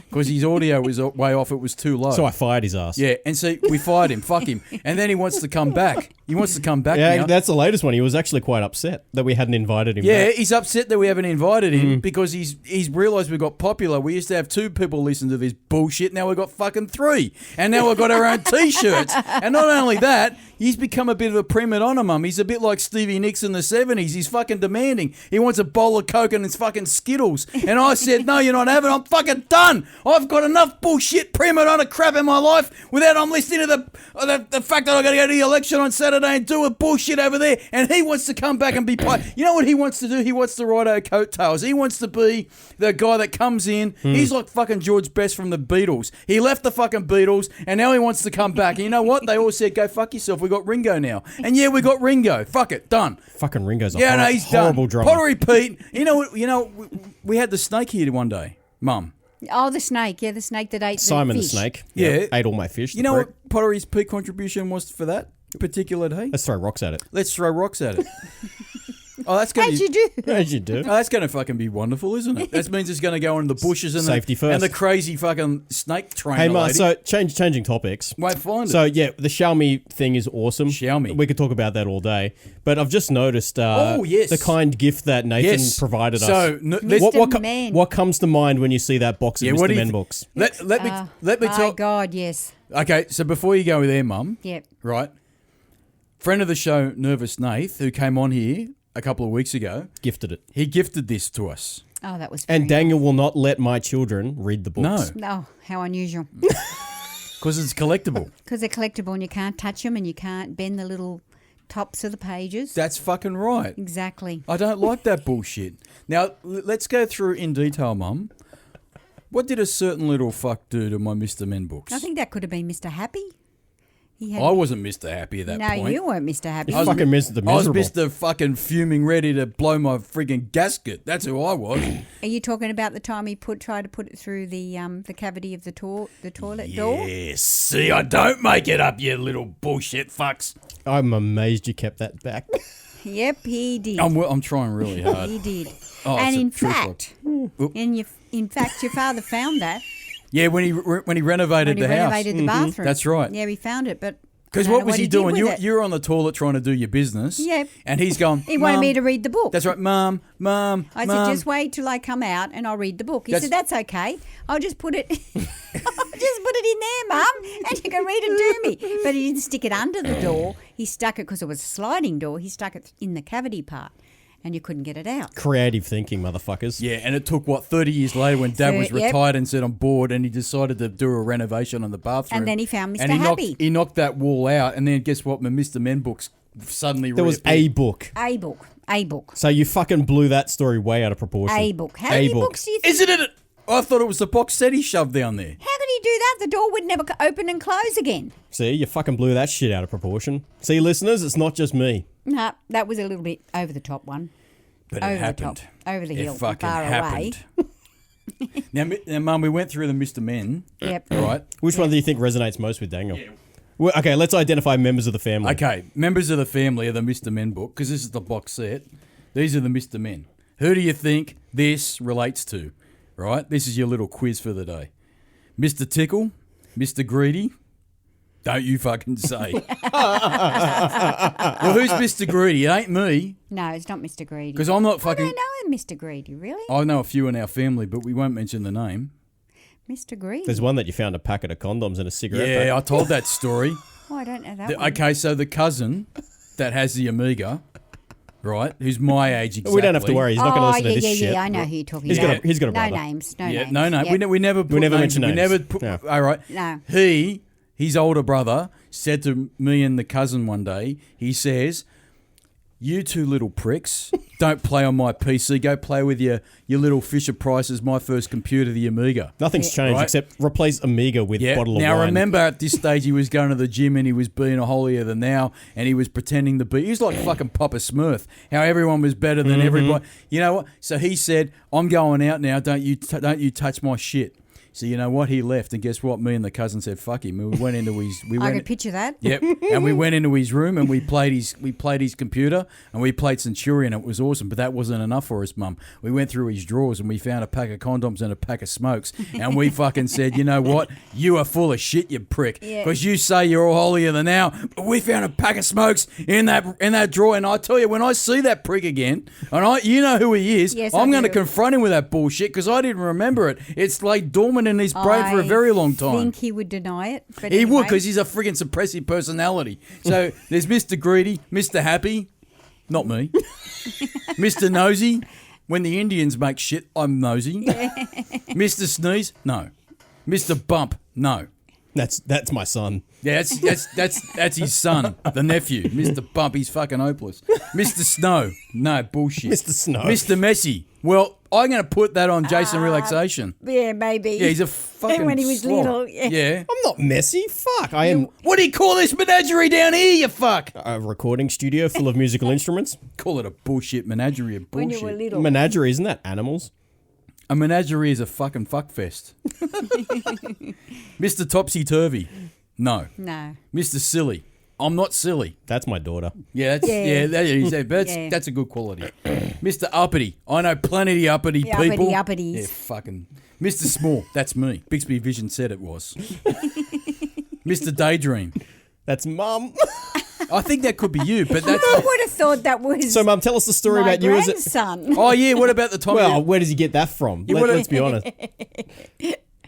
because his audio was way off. It was too low. So I fired his ass. Yeah, and so we fired him. Fuck him. And then he wants to come back. He wants to come back Yeah, now. that's the latest one. He was actually quite upset that we hadn't invited him Yeah, back. he's upset that we haven't invited him because he's realised we got popular. We used to have 2 people listen to this bullshit. Now we've got fucking 3. And now we've got our own T-shirts. And not only that, he's become a bit of a prima donna, Mum. He's a bit like Stevie Nicks in the 70s. He's fucking demanding. He wants a bowl of Coke and his fucking Skittles. And I said, no, you're not having it. I'm fucking done. I've got enough bullshit prima donna crap in my life without I'm listening to the fact that I've got to go to the election on Saturday and do a bullshit over there. And he wants to come back and be part. You know what he wants to do? He wants to ride our coattails. He wants to be the guy that comes in. He's like fucking George Best from the Beatles. He left the fucking Beatles and now he wants to come back. And you know what? They all said, go fuck yourself. We got Ringo now. And yeah, we got Ringo. Fuck it. Done. Fucking Ringo's a Yeah, no, he's horrible done. drummer. Pottery Pete. You know, we had the snake here one day, Mum. Oh, the snake. Yeah, the snake that ate Simon the the fish. snake. Yeah. Ate all my fish. You know what Pottery's Pete contribution was for that particular day? Let's throw rocks at it. Let's throw rocks at it. Oh, that's going How'd to you do? As you do. Oh, that's going to fucking be wonderful, isn't it? That means it's going to go into the bushes and Safety first. and the crazy fucking snake trainer Hey, Mark, lady. so changing topics. Won't find So, it. yeah, the Xiaomi thing is awesome. Xiaomi. We could talk about that all day. But I've just noticed Oh, yes. the kind gift that Nathan Yes. provided us. So let's, Mr. Men. What comes to mind when you see that box of Yeah, what Mr. do you Men th- books? let me My tell. God, yes. Okay, so before you go there, Mum. Yep. Right. Friend of the show, Nervous Nath, who came on here a couple of weeks ago, Gifted it. he gifted this to us. Oh, that was And very Daniel will not let my children read the books. No. Oh, how unusual. Because it's collectible. Because they're collectible and you can't touch them and you can't bend the little tops of the pages. That's fucking right. Exactly. I don't like that bullshit. Now, let's go through in detail, Mum. What did a certain little fuck do to my Mr. Men books? I think that could have been Mr. Happy. He had. I wasn't Mr. Happy at that no, point. you weren't Mr. Happy. You fucking missed the I was miserable. Mr. fucking fuming, ready to blow my frigging gasket. That's who I was. Are you talking about the time he tried to put it through the cavity of the toilet door? Yes. See, I don't make it up, you little bullshit fucks. I'm amazed you kept that back. Yep, he did. I'm trying really hard. He did. Oh, and it's a in true fact, in fact, your father found that Yeah, when he renovated when he the house. renovated the bathroom. That's right. Yeah, he found it, but Because I don't what know was he did doing? with You it. were on the toilet trying to do your business. Yep. And he's going, He wanted "Mum." me to read the book. That's right, Mum. I said, just wait till I come out and I'll read the book. He That's- said, that's okay. I'll just put it in there, Mum, and you can read it to me. But he didn't stick it under the door. He stuck it, because it was a sliding door, he stuck it in the cavity part and you couldn't get it out. Creative thinking, motherfuckers. Yeah, and it took, 30 years later when Dad was Yep. retired and said, I'm bored, and he decided to do a renovation on the bathroom. And then he found Mr. And he Happy. Knocked that wall out, and then guess what? My Mr. Men books suddenly There was a book. A book. So you fucking blew that story way out of proportion. A book. How many books do you think? Isn't it? I thought it was the box set he shoved down there. How could he do that? The door would never open and close again. See, you fucking blew that shit out of proportion. See, listeners, it's not just me. No, that was a little bit over the top one. But Over it the happened. top, over the hill, It fucking far away. happened. Now, Mum, we went through the Mr. Men, Yep. right? Which one do you think resonates most with Daniel? Well, okay, let's identify members of the family. Okay, members of the family of the Mr. Men book, because this is the box set. These are the Mr. Men. Who do you think this relates to? Right? This is your little quiz for the day. Mr. Tickle, Mr. Greedy. Don't you fucking say. Well, who's Mr. Greedy? It ain't me, No, it's not Mr. Greedy. because I'm not I fucking... don't know Mr. Greedy, really. I know a few in our family, but we won't mention the name. Mr. Greedy. There's one that you found a packet of condoms and a cigarette Yeah, pack. I told that story. Oh, I don't know that one. Okay, so the cousin that has the Amiga, right, who's my age exactly. We don't have to worry. He's not going to listen to this shit. Yeah, I know who you're talking He's about. got a No brother. names, no Yeah, names. no. Yep. We never put never names. mention We names. never put. Yeah. All right. No. His older brother said to me and the cousin one day. He says, "You two little pricks, don't play on my PC. Go play with your little Fisher Price's My First Computer, the Amiga." Nothing's changed Right. except replace Amiga with Yeah. bottle of Now wine. remember, at this stage, he was going to the gym and he was being a holier than thou, and he was pretending to be. He was like fucking Papa Smurf. How everyone was better than everybody. You know what? So he said, "I'm going out now. Don't you touch my shit." So you know what? He left, and guess what? Me and the cousin said, "Fuck him." We went into his. I could picture that. Yep, and we went into his room and we played his computer and we played Centurion. It was awesome, but that wasn't enough for us, Mum. We went through his drawers and we found a pack of condoms and a pack of smokes, and we fucking said, "You know what? You are full of shit, you prick, Yeah. because you say you're all holier than thou." But we found a pack of smokes in that drawer, and I tell you, when I see that prick again, and you know who he is, Yes, I'm I going to do. confront him with that bullshit because I didn't remember it. It's laid dormant in his brain for a very long time. I think he would deny it. But He anyway. would, because he's a friggin' suppressive personality. So there's Mr. Greedy, Mr. Happy, not me, Mr. Nosy. When the Indians make shit, I'm nosy. Mr. Sneeze, no. Mr. Bump, no. That's my son. Yeah, that's his son, the nephew. Mr. Bump, he's fucking hopeless. Mr. Snow, no, bullshit. Mr. Snow. Mr. Messy, well, I'm going to put that on Jason Relaxation. Yeah, maybe. Yeah, he's a fucking When he was slob. little, yeah. Yeah. I'm not messy. Fuck. I am What do you call this menagerie down here, you fuck? a recording studio full of musical instruments. Call it a bullshit menagerie of When bullshit. you were little. Menagerie, isn't that animals? A menagerie is a fucking fuckfest. Mr. Topsy-Turvy. No. No. Mr. Silly. I'm not silly. That's my daughter. Yeah, that's Yeah. that's a good quality. Mr. Uppity. I know plenty of uppity The people. uppity uppities. Yeah, fucking. Mr. Small. That's me. Bixby Vision said it was. Mr. Daydream. That's Mum. I think that could be you, but that's. I would have thought that was So, Mum, tell us the story my about you as a... grandson. Oh yeah. What about the time? Well, where does he get that from? what- Let's be honest.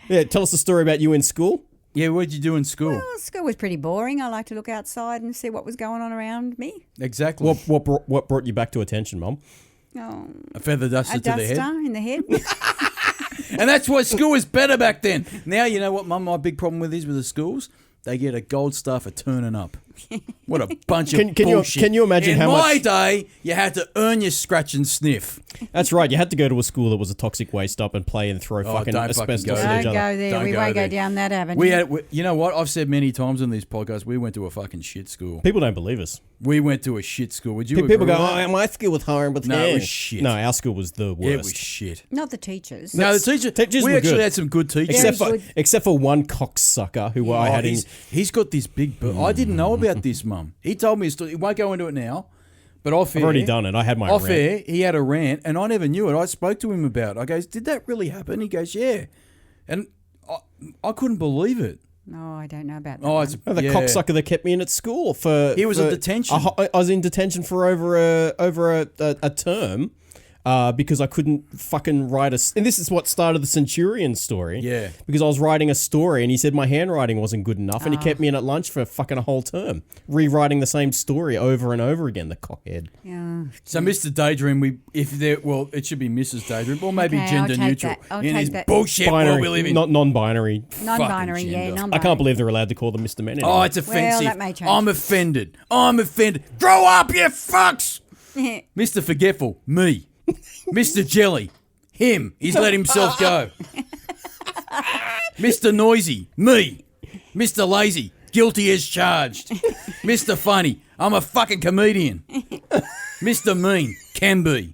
Yeah, tell us the story about you in school. Yeah. What'd you do in school? Well, school was pretty boring. I like to look outside and see what was going on around me. Exactly. What brought you back to attention, Mum? Oh, A feather duster a to the head. duster in the head. And that's why school was better back then. Now, you know what, Mum, my big problem with the schools? They get a gold star for turning up. What a bunch of bullshit. can you imagine In how my much- day, you had to earn your scratch and sniff. That's right. You had to go to a school that was a toxic waste dump and play and throw fucking don't fucking asbestos go at there. each Don't other. go there. Don't We go won't there. go down that avenue. You know what? I've said many times on these podcasts, we went to a fucking shit school. People don't believe us. We went to a shit school. Would you People agree go, with that? oh, my school was horrible. No, it was shit. No, our school was the worst. Yeah, it was shit. Not the teachers. No, the Teachers we were actually good. had some good teachers. Very except for one cocksucker who I had in... he's got this big... I didn't know about this, Mum. He told me a story. He won't go into it now, but off air... I've already done it. I had my Off rant. air, he had a rant, and I never knew it. I spoke to him about it. I goes, did that really happen? He goes, yeah. And I couldn't believe it. No, I don't know about that. Oh, one. it's Oh, the yeah. cocksucker that kept me in at school for... He was in for- detention. I was in detention for over a term. because I couldn't fucking write and this is what started the Centurion story. Yeah. Because I was writing a story and he said my handwriting wasn't good enough and he kept me in at lunch for fucking a whole term, rewriting the same story over and over again, the cockhead. Yeah. So, Mr. Daydream, it should be Mrs. Daydream, or maybe Okay, gender I'll take neutral. that. I'll in take this that. bullshit world we live in. Not non-binary. Non-binary, Fucking yeah, gender. non-binary. I can't believe they're allowed to call them Mr. Men anymore. Oh, it's offensive. that may change. I'm offended. Grow up, you fucks. Mr. Forgetful, me. Mr. Jelly, him. He's let himself go. Mr. Noisy, me. Mr. Lazy, guilty as charged. Mr. Funny, I'm a fucking comedian. Mr. Mean, can be.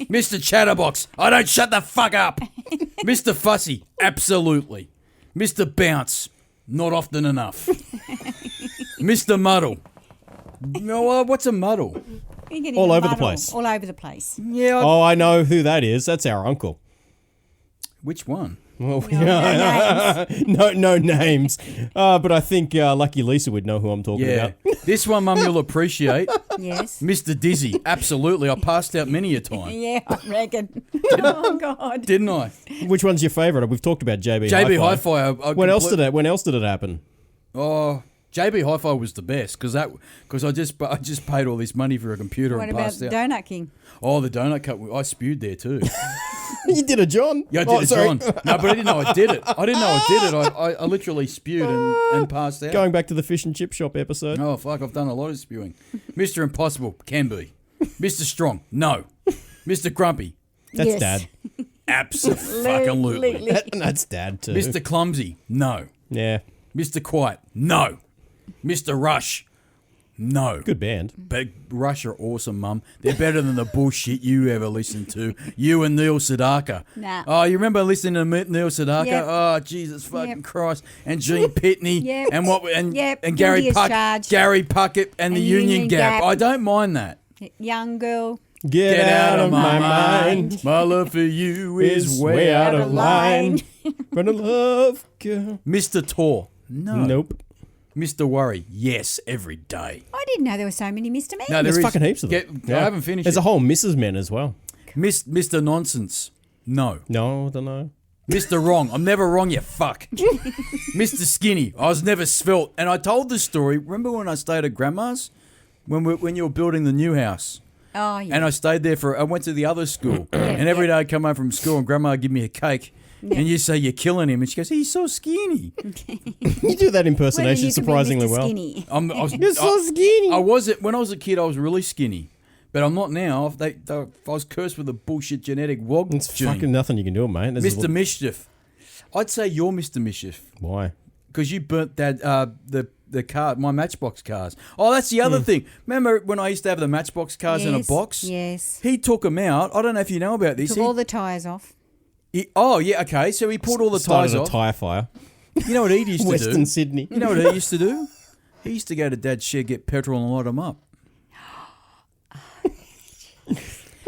Mr. Chatterbox, I don't shut the fuck up. Mr. Fussy, absolutely. Mr. Bounce, not often enough. Mr. Muddle. No, what's a muddle? All over the place. All over the place. Yeah. Oh, I know who that is. That's our uncle. Which one? Well, No names. no names. But I think Lucky Lisa would know who I'm talking Yeah. about. This one, Mum, you'll appreciate. Yes. Mr. Dizzy. Absolutely. I passed out many a time. Yeah, I reckon. Oh God. Didn't I? Which one's your favourite? We've talked about JB JB Hi-Fi. Hi-Fi. When else did it happen? Oh, JB Hi-Fi was the best because I just paid all this money for a computer What and about passed out. Donut King? Oh, the donut cut. I spewed there too. You did a John. Yeah, I did it, John. No, but I didn't know I did it. I literally spewed and passed out. Going back to the fish and chip shop episode. Oh, fuck, I've done a lot of spewing. Mr. Impossible, can be. Mr. Strong, no. Mr. Grumpy, That's Yes. Dad. abso-fucking-lutely. That's Dad too. Mr. Clumsy, no. Yeah. Mr. Quiet, no. Mr. Rush, no. Good band. But Rush are awesome, Mum. They're better than the bullshit you ever listened to. You and Neil Sedaka. Nah. Oh, you remember listening to Neil Sedaka? Yep. Oh, Jesus fucking Yep. Christ. And Gene Pitney. Yep. And Yep. and Gary Guilty as charged. Gary Puckett and the Union Gap. I don't mind that. Young girl. Get out of my mind. My love for you is Is way out of of line. line. Run a love girl. Mr. Tor. No. Nope. Mr. Worry. Yes, every day. I didn't know there were so many Mr. Men. No, There's there is. fucking heaps of them. I haven't finished There's it. a whole Mrs. Men as well. Mr. Nonsense. No. No, I don't know. Mr. Wrong. I'm never wrong, you fuck. Mr. Skinny. I was never svelte. And I told this story. Remember when I stayed at Grandma's? When you were building the new house? Oh, yeah. And I stayed there I went to the other school. And every day I'd come home from school and Grandma would give me a cake. And you say, you're killing him. And she goes, he's so skinny. You do that impersonation you could be surprisingly Mr. well. Skinny. You're so skinny. When I was a kid, I was really skinny. But I'm not now. I was cursed with a bullshit genetic wog It's gene. fucking nothing you can do, mate. This is Mr. Mischief. I'd say you're Mr. Mischief. Why? Because you burnt that the car, my Matchbox cars. Oh, that's the other thing. Remember when I used to have the Matchbox cars in a box? Yes. He took them out. I don't know if you know about this. Took all the tyres off. Okay. So he pulled all the tyres Started a off. tyre fire. You know what he used to do? Western Sydney. You know what he used to do? He used to go to Dad's shed, get petrol and light them up.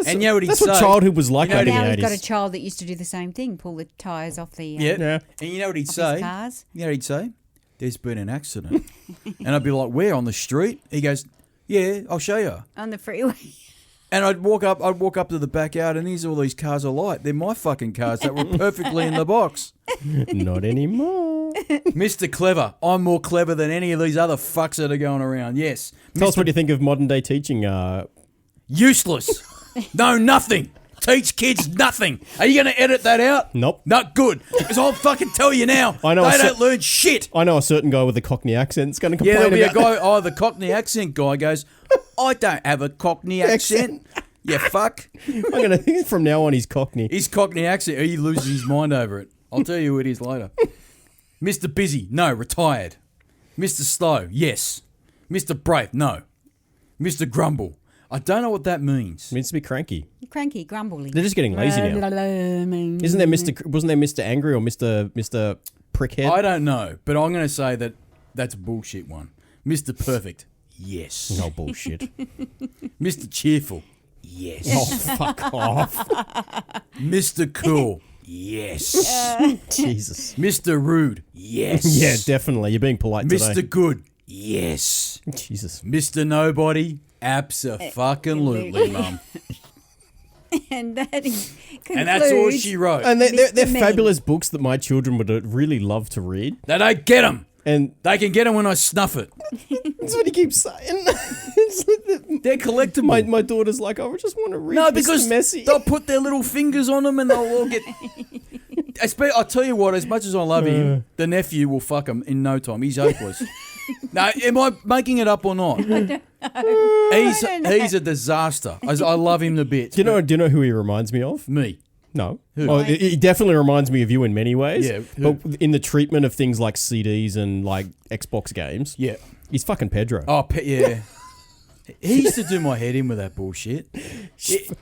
And you know what he'd That's say? what childhood was like You know back in Now the we've got a 80s. child that used to do the same thing, pull the tyres off the Yeah. Yeah. And you know what he'd off say? his cars. You know what he'd say? There's been an accident. And I'd be like, where? On the street? He goes, yeah, I'll show you. On the freeway. And I'd walk up to the backyard and here's all these cars alight. They're my fucking cars that were perfectly in the box. Not anymore. Mr. Clever. I'm more clever than any of these other fucks that are going around. Yes. Tell us what you think of modern day teaching. Useless. No, nothing. Teach kids nothing. Are you going to edit that out? Nope. Not good. Because I'll fucking tell you now. I know They a don't learn shit. I know a certain guy with a Cockney accent that's going to complain Yeah, there'll be a about guy, the Cockney accent guy goes, I don't have a Cockney accent. You fuck. I'm going to think from now on he's Cockney. His Cockney accent, he loses his mind over it. I'll tell you who it is later. Mr. Busy, no, retired. Mr. Slow, yes. Mr. Brave, no. Mr. Grumble, I don't know what that means. It means to be cranky. Cranky, grumbly. They're just getting lazy now. Isn't there wasn't there Mr. Angry or Mr. Prickhead? I don't know, but I'm going to say that that's a bullshit one. Mr. Perfect, yes. No bullshit. Mr. Cheerful, yes. Oh, fuck off. Mr. Cool, yes. Jesus. Mr. Rude, yes. Yeah, definitely. You're being polite Mr. today. Good, yes. Jesus. Mr. Nobody, abso-fucking-lutely, Mum. And that concludes. And that's all she wrote. And they're Mr. Men. fabulous books that my children would really love to read. They don't get them. And They can get them when I snuff it. that's what he keeps saying. They're collectible. my daughter's like, I just want to read No, Mr. because Messy. they'll put their little fingers on them and they'll all get... I'll tell you what, as much as I love him, the nephew will fuck him in no time. He's hopeless. Now, am I making it up or not? He's a disaster. I love him to bits. Do you know who he reminds me of? Me. No. Who? Well, he definitely reminds me of you in many ways. Yeah, who? But in the treatment of things like CDs and like Xbox games, Yeah. he's fucking Pedro. Oh, yeah. He used to do my head in with that bullshit.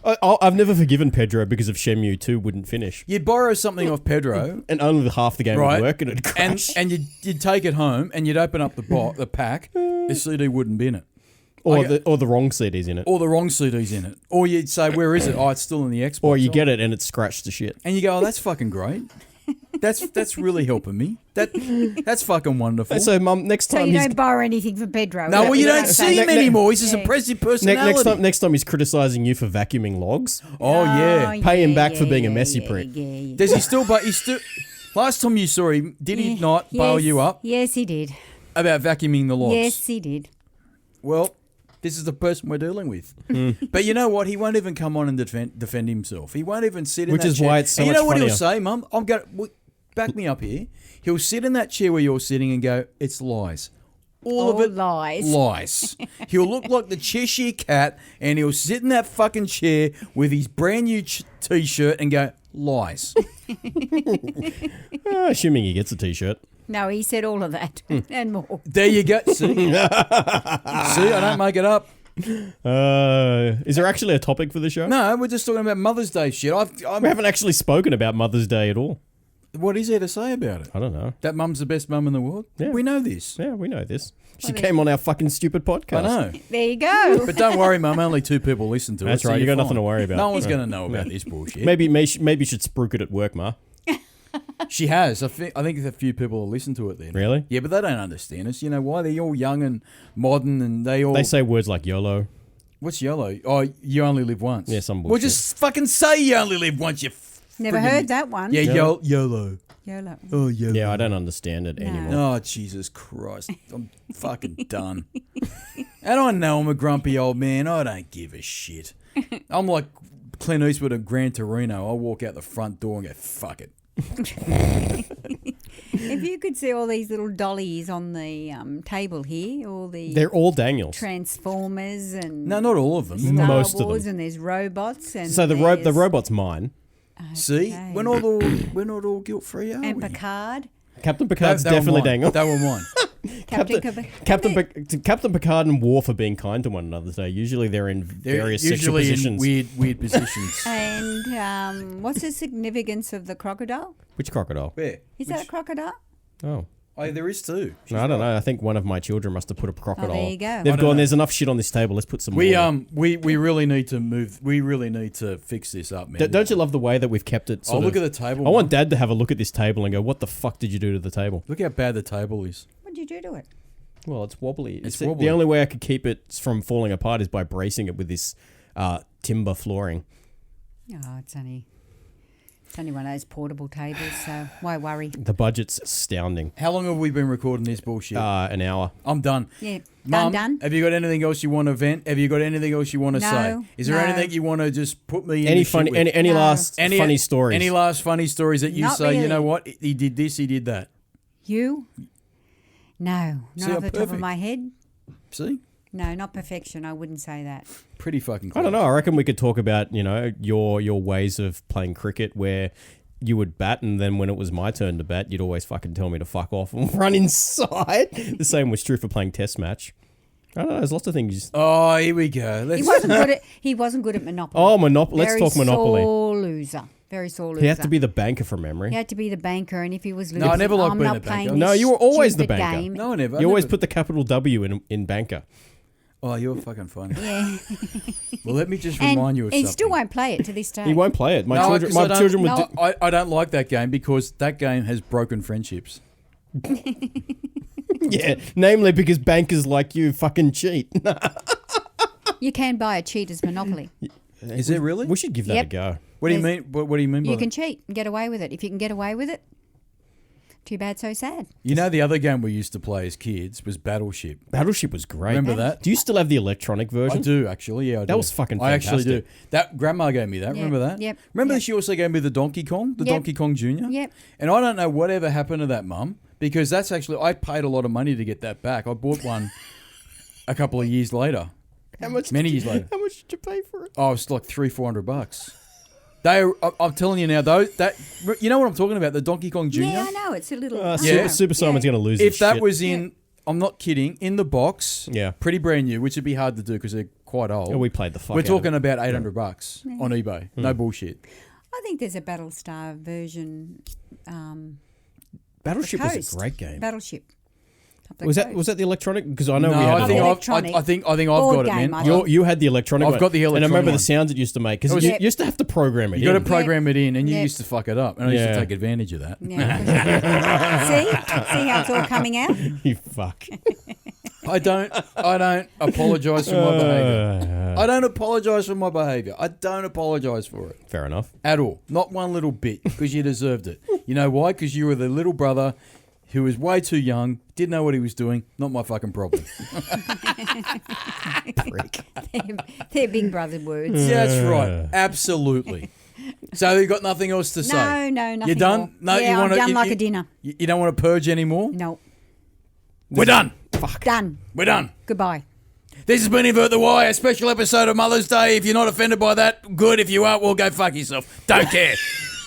I've never forgiven Pedro because of Shenmue 2 wouldn't finish. You'd borrow something off Pedro, And only half the game right? would work and it'd crash. And you'd take it home and you'd open up the pack. The CD wouldn't be in it. or the wrong CDs in it. Or the wrong CD's in it. Or you'd say, where is it? Oh, it's still in the Xbox. Or you get it and it's scratched to shit. And you go, oh, that's fucking great. That's really helping me. That's fucking wonderful. So, Mum, next So time you he's don't borrow anything from Pedro. No, well, you don't That's see him ne- ne- anymore. He's a Yeah. suppressive personality. next time he's criticizing you for vacuuming logs. Oh, yeah. Pay him back for being a messy prick. Yeah. Does he still, but he's still, last time you saw him, did he not bail you up Yes, he did. about vacuuming the logs? Yes, he did. Well, this is the person we're dealing with. But you know what? He won't even come on and defend himself. He won't even sit in Which that is chair. why it's so And you much know what he'll funnier. say, Mum? I'm going to back me up here. He'll sit in that chair where you're sitting and go, it's lies. All of All it lies. lies. He'll look like the Cheshire Cat and he'll sit in that fucking chair with his brand new t-shirt and go, lies. Assuming he gets a t-shirt. No, he said all of that and more. There you go. See? See, I don't make it up. Is there actually a topic for the show? No, we're just talking about Mother's Day shit. We haven't actually spoken about Mother's Day at all. What is there to say about it? I don't know. That mum's the best mum in the world? Yeah. We know this. Yeah, we know this. She Well, came on our fucking stupid podcast. I know. There you go. But don't worry, Mum. Only 2 people listen to it. That's so right. You you're got nothing fine. to worry about. No one's Yeah. going to know about this bullshit. Maybe you should spruik it at work, Ma. She has. I think a few people will listen to it then. Really? Yeah, but they don't understand us. You know why? They're all young and modern and they all... They say words like YOLO. What's YOLO? Oh, you only live once. Yeah, some Well, bullshit. just fucking say you only live once, you Never friggin- heard that one. Yeah, Yeah. YOLO. YOLO. Oh, YOLO. Yeah, I don't understand it No. anymore. Oh, Jesus Christ. I'm fucking done. And I know I'm a grumpy old man. I don't give a shit. I'm like Clint Eastwood at Gran Torino. I walk out the front door and go, fuck it. If you could see all these little dollies on the table here, all the They're all Daniels. Transformers and No, not all of them. Star Most of Wars them. and there's robots and So the there's- robot's mine. See? Okay. We're not all guilt-free, are and we? Picard, Captain Picard's They were definitely mine. Daniel. They were mine. Captain Picard and Worf are being kind to one another today. Usually they're in They're various sexual usually positions. in weird positions. and what's the significance of the crocodile? Which crocodile? Where? Is that a crocodile? Oh. Oh, there is too. No, I don't know. I think one of my children must have put a crocodile. there you go. They've I don't gone, know. there's enough shit on this table. Let's put some We more in." we really need to move. We really need to fix this up, man. Don't you love the way that we've kept it Oh, sort look of- at the table. I want Dad to have a look at this table and go, what the fuck did you do to the table? Look how bad the table is. What did you do to it? Well, it's wobbly. It's The wobbly. only way I could keep it from falling apart is by bracing it with this timber flooring. Oh, it's only one of those portable tables, so why worry? The budget's astounding. How long have we been recording this bullshit? An hour. I'm done. Yeah, Mum, done. have you got anything else you want to vent? Have you got anything else you want to No, say? Is there no. anything you want to just put me in? Any the shit funny, with? any No. last Any funny stories? Any last funny stories that you Not say? You really. know what? He did this. He did that. You? No, See not how off the top perfect. of my head. See, No, not perfection. I wouldn't say that. pretty fucking. I Close. don't know. I reckon we could talk about, your ways of playing cricket where you would bat and then when it was my turn to bat, you'd always fucking tell me to fuck off and run inside. The same was true for playing test match. I don't know. There's lots of things. Oh, here we go. Let's. He wasn't good at Monopoly. Oh, Monopoly. Let's Very talk Monopoly. Sore loser. Very sore loser. He had to be the banker from memory. He had to be the banker, and if he was losing, No, I never liked I'm being not a playing banker. this No, you were always the stupid banker. game. No, I never. You always never- put the capital W in banker. Oh, you're fucking funny. Yeah, Well, let me just and remind you of he something. still won't play it to this day. He won't play it. My No, children, 'cause my I don't- children would. no. Do, I don't like that game because that game has broken friendships. yeah, namely because bankers like you fucking cheat. You can buy a cheater's Monopoly. Is there really? We should give that Yep. a go. What do you mean? What do you mean by You that? can cheat and get away with it. If you can get away with it, too bad, so sad. You know, the other game we used to play as kids was Battleship. Battleship was great. Remember that? Do you still have the electronic version? I do, actually. Yeah, I do. That was fucking I actually do. fantastic. That grandma gave me that. Yep, Remember that? yep, Remember yep. she also gave me the Donkey Kong, the Yep. Donkey Kong Jr. Yep. And I don't know whatever happened to that, Mum, because that's actually I paid a lot of money to get that back. I bought one a couple of years later. How much? Many years later. How much did you pay for it? Oh, it's like $300-400. I'm telling you now, you know what I'm talking about, the Donkey Kong Jr. Yeah, I know. It's a little. Yeah. Super Simon's going to lose. If his that shit. was in, I'm not kidding, in the box, Yeah. pretty brand new, which would be hard to do because they're quite old. Yeah, we played the fuck. We're out talking of it. about $800 on eBay. No bullshit. I think there's a Battlestar version. Battleship The was Coast. a great game. Battleship. Of the Was that Coast. the electronic? Because I know No, we had. I think Electronic. I think I've Board got it, game, man. I think. You had the electronic. I've one. got the And I electronic remember one. the sounds it used to make because was- you Yep. used to have to program it. You got to in. program it in, and you Yep. used to fuck it up, and I used to Yeah. take advantage of that. Yeah. See how it's all coming out. You fuck. I don't apologise for my behaviour. I don't apologise for my behaviour. I don't apologise for it Fair enough. at all. Not one little bit, because you deserved it. You know why? Because you were the little brother who was way too young, didn't know what he was doing. Not my fucking problem. They're big brother words. Yeah, that's right. Absolutely. So you got nothing else to say? No, nothing. You done? more. No, yeah, you want I'm done you, like you, a dinner. You don't want to purge anymore? No, We're done. done. We're done. Goodbye. This has been Invert the Why, a special episode of Mother's Day. If you're not offended by that, good. If you are, well, go fuck yourself. Don't care.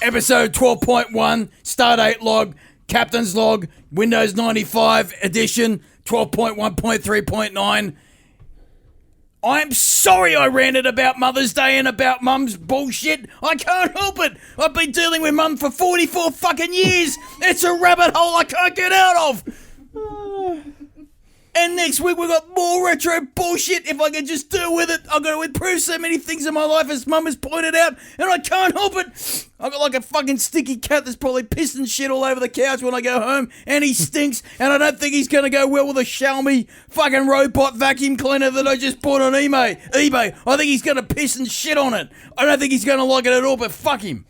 Episode 12.1, Stardate log, Captain's log, Windows 95 edition, 12.1.3.9. I'm sorry I ranted about Mother's Day and about Mum's bullshit. I can't help it. I've been dealing with Mum for 44 fucking years. It's a rabbit hole I can't get out of. And next week we've got more retro bullshit. If I can just deal with it, I've got to improve so many things in my life, as Mum has pointed out, and I can't help it. I've got like a fucking sticky cat that's probably pissing shit all over the couch when I go home, and he stinks, and I don't think he's going to go well with a Xiaomi fucking robot vacuum cleaner that I just bought on eBay. I think he's going to piss and shit on it. I don't think he's going to like it at all, but fuck him.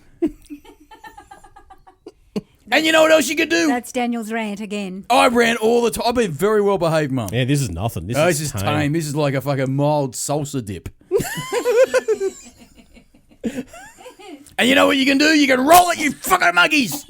And you know what else you could do? That's Daniel's rant again. I ran all the time. I've been very well behaved, Mum. Yeah, this is nothing. This This is is tame. This is like a fucking mild salsa dip. And you know what you can do? You can roll it, you fucking monkeys.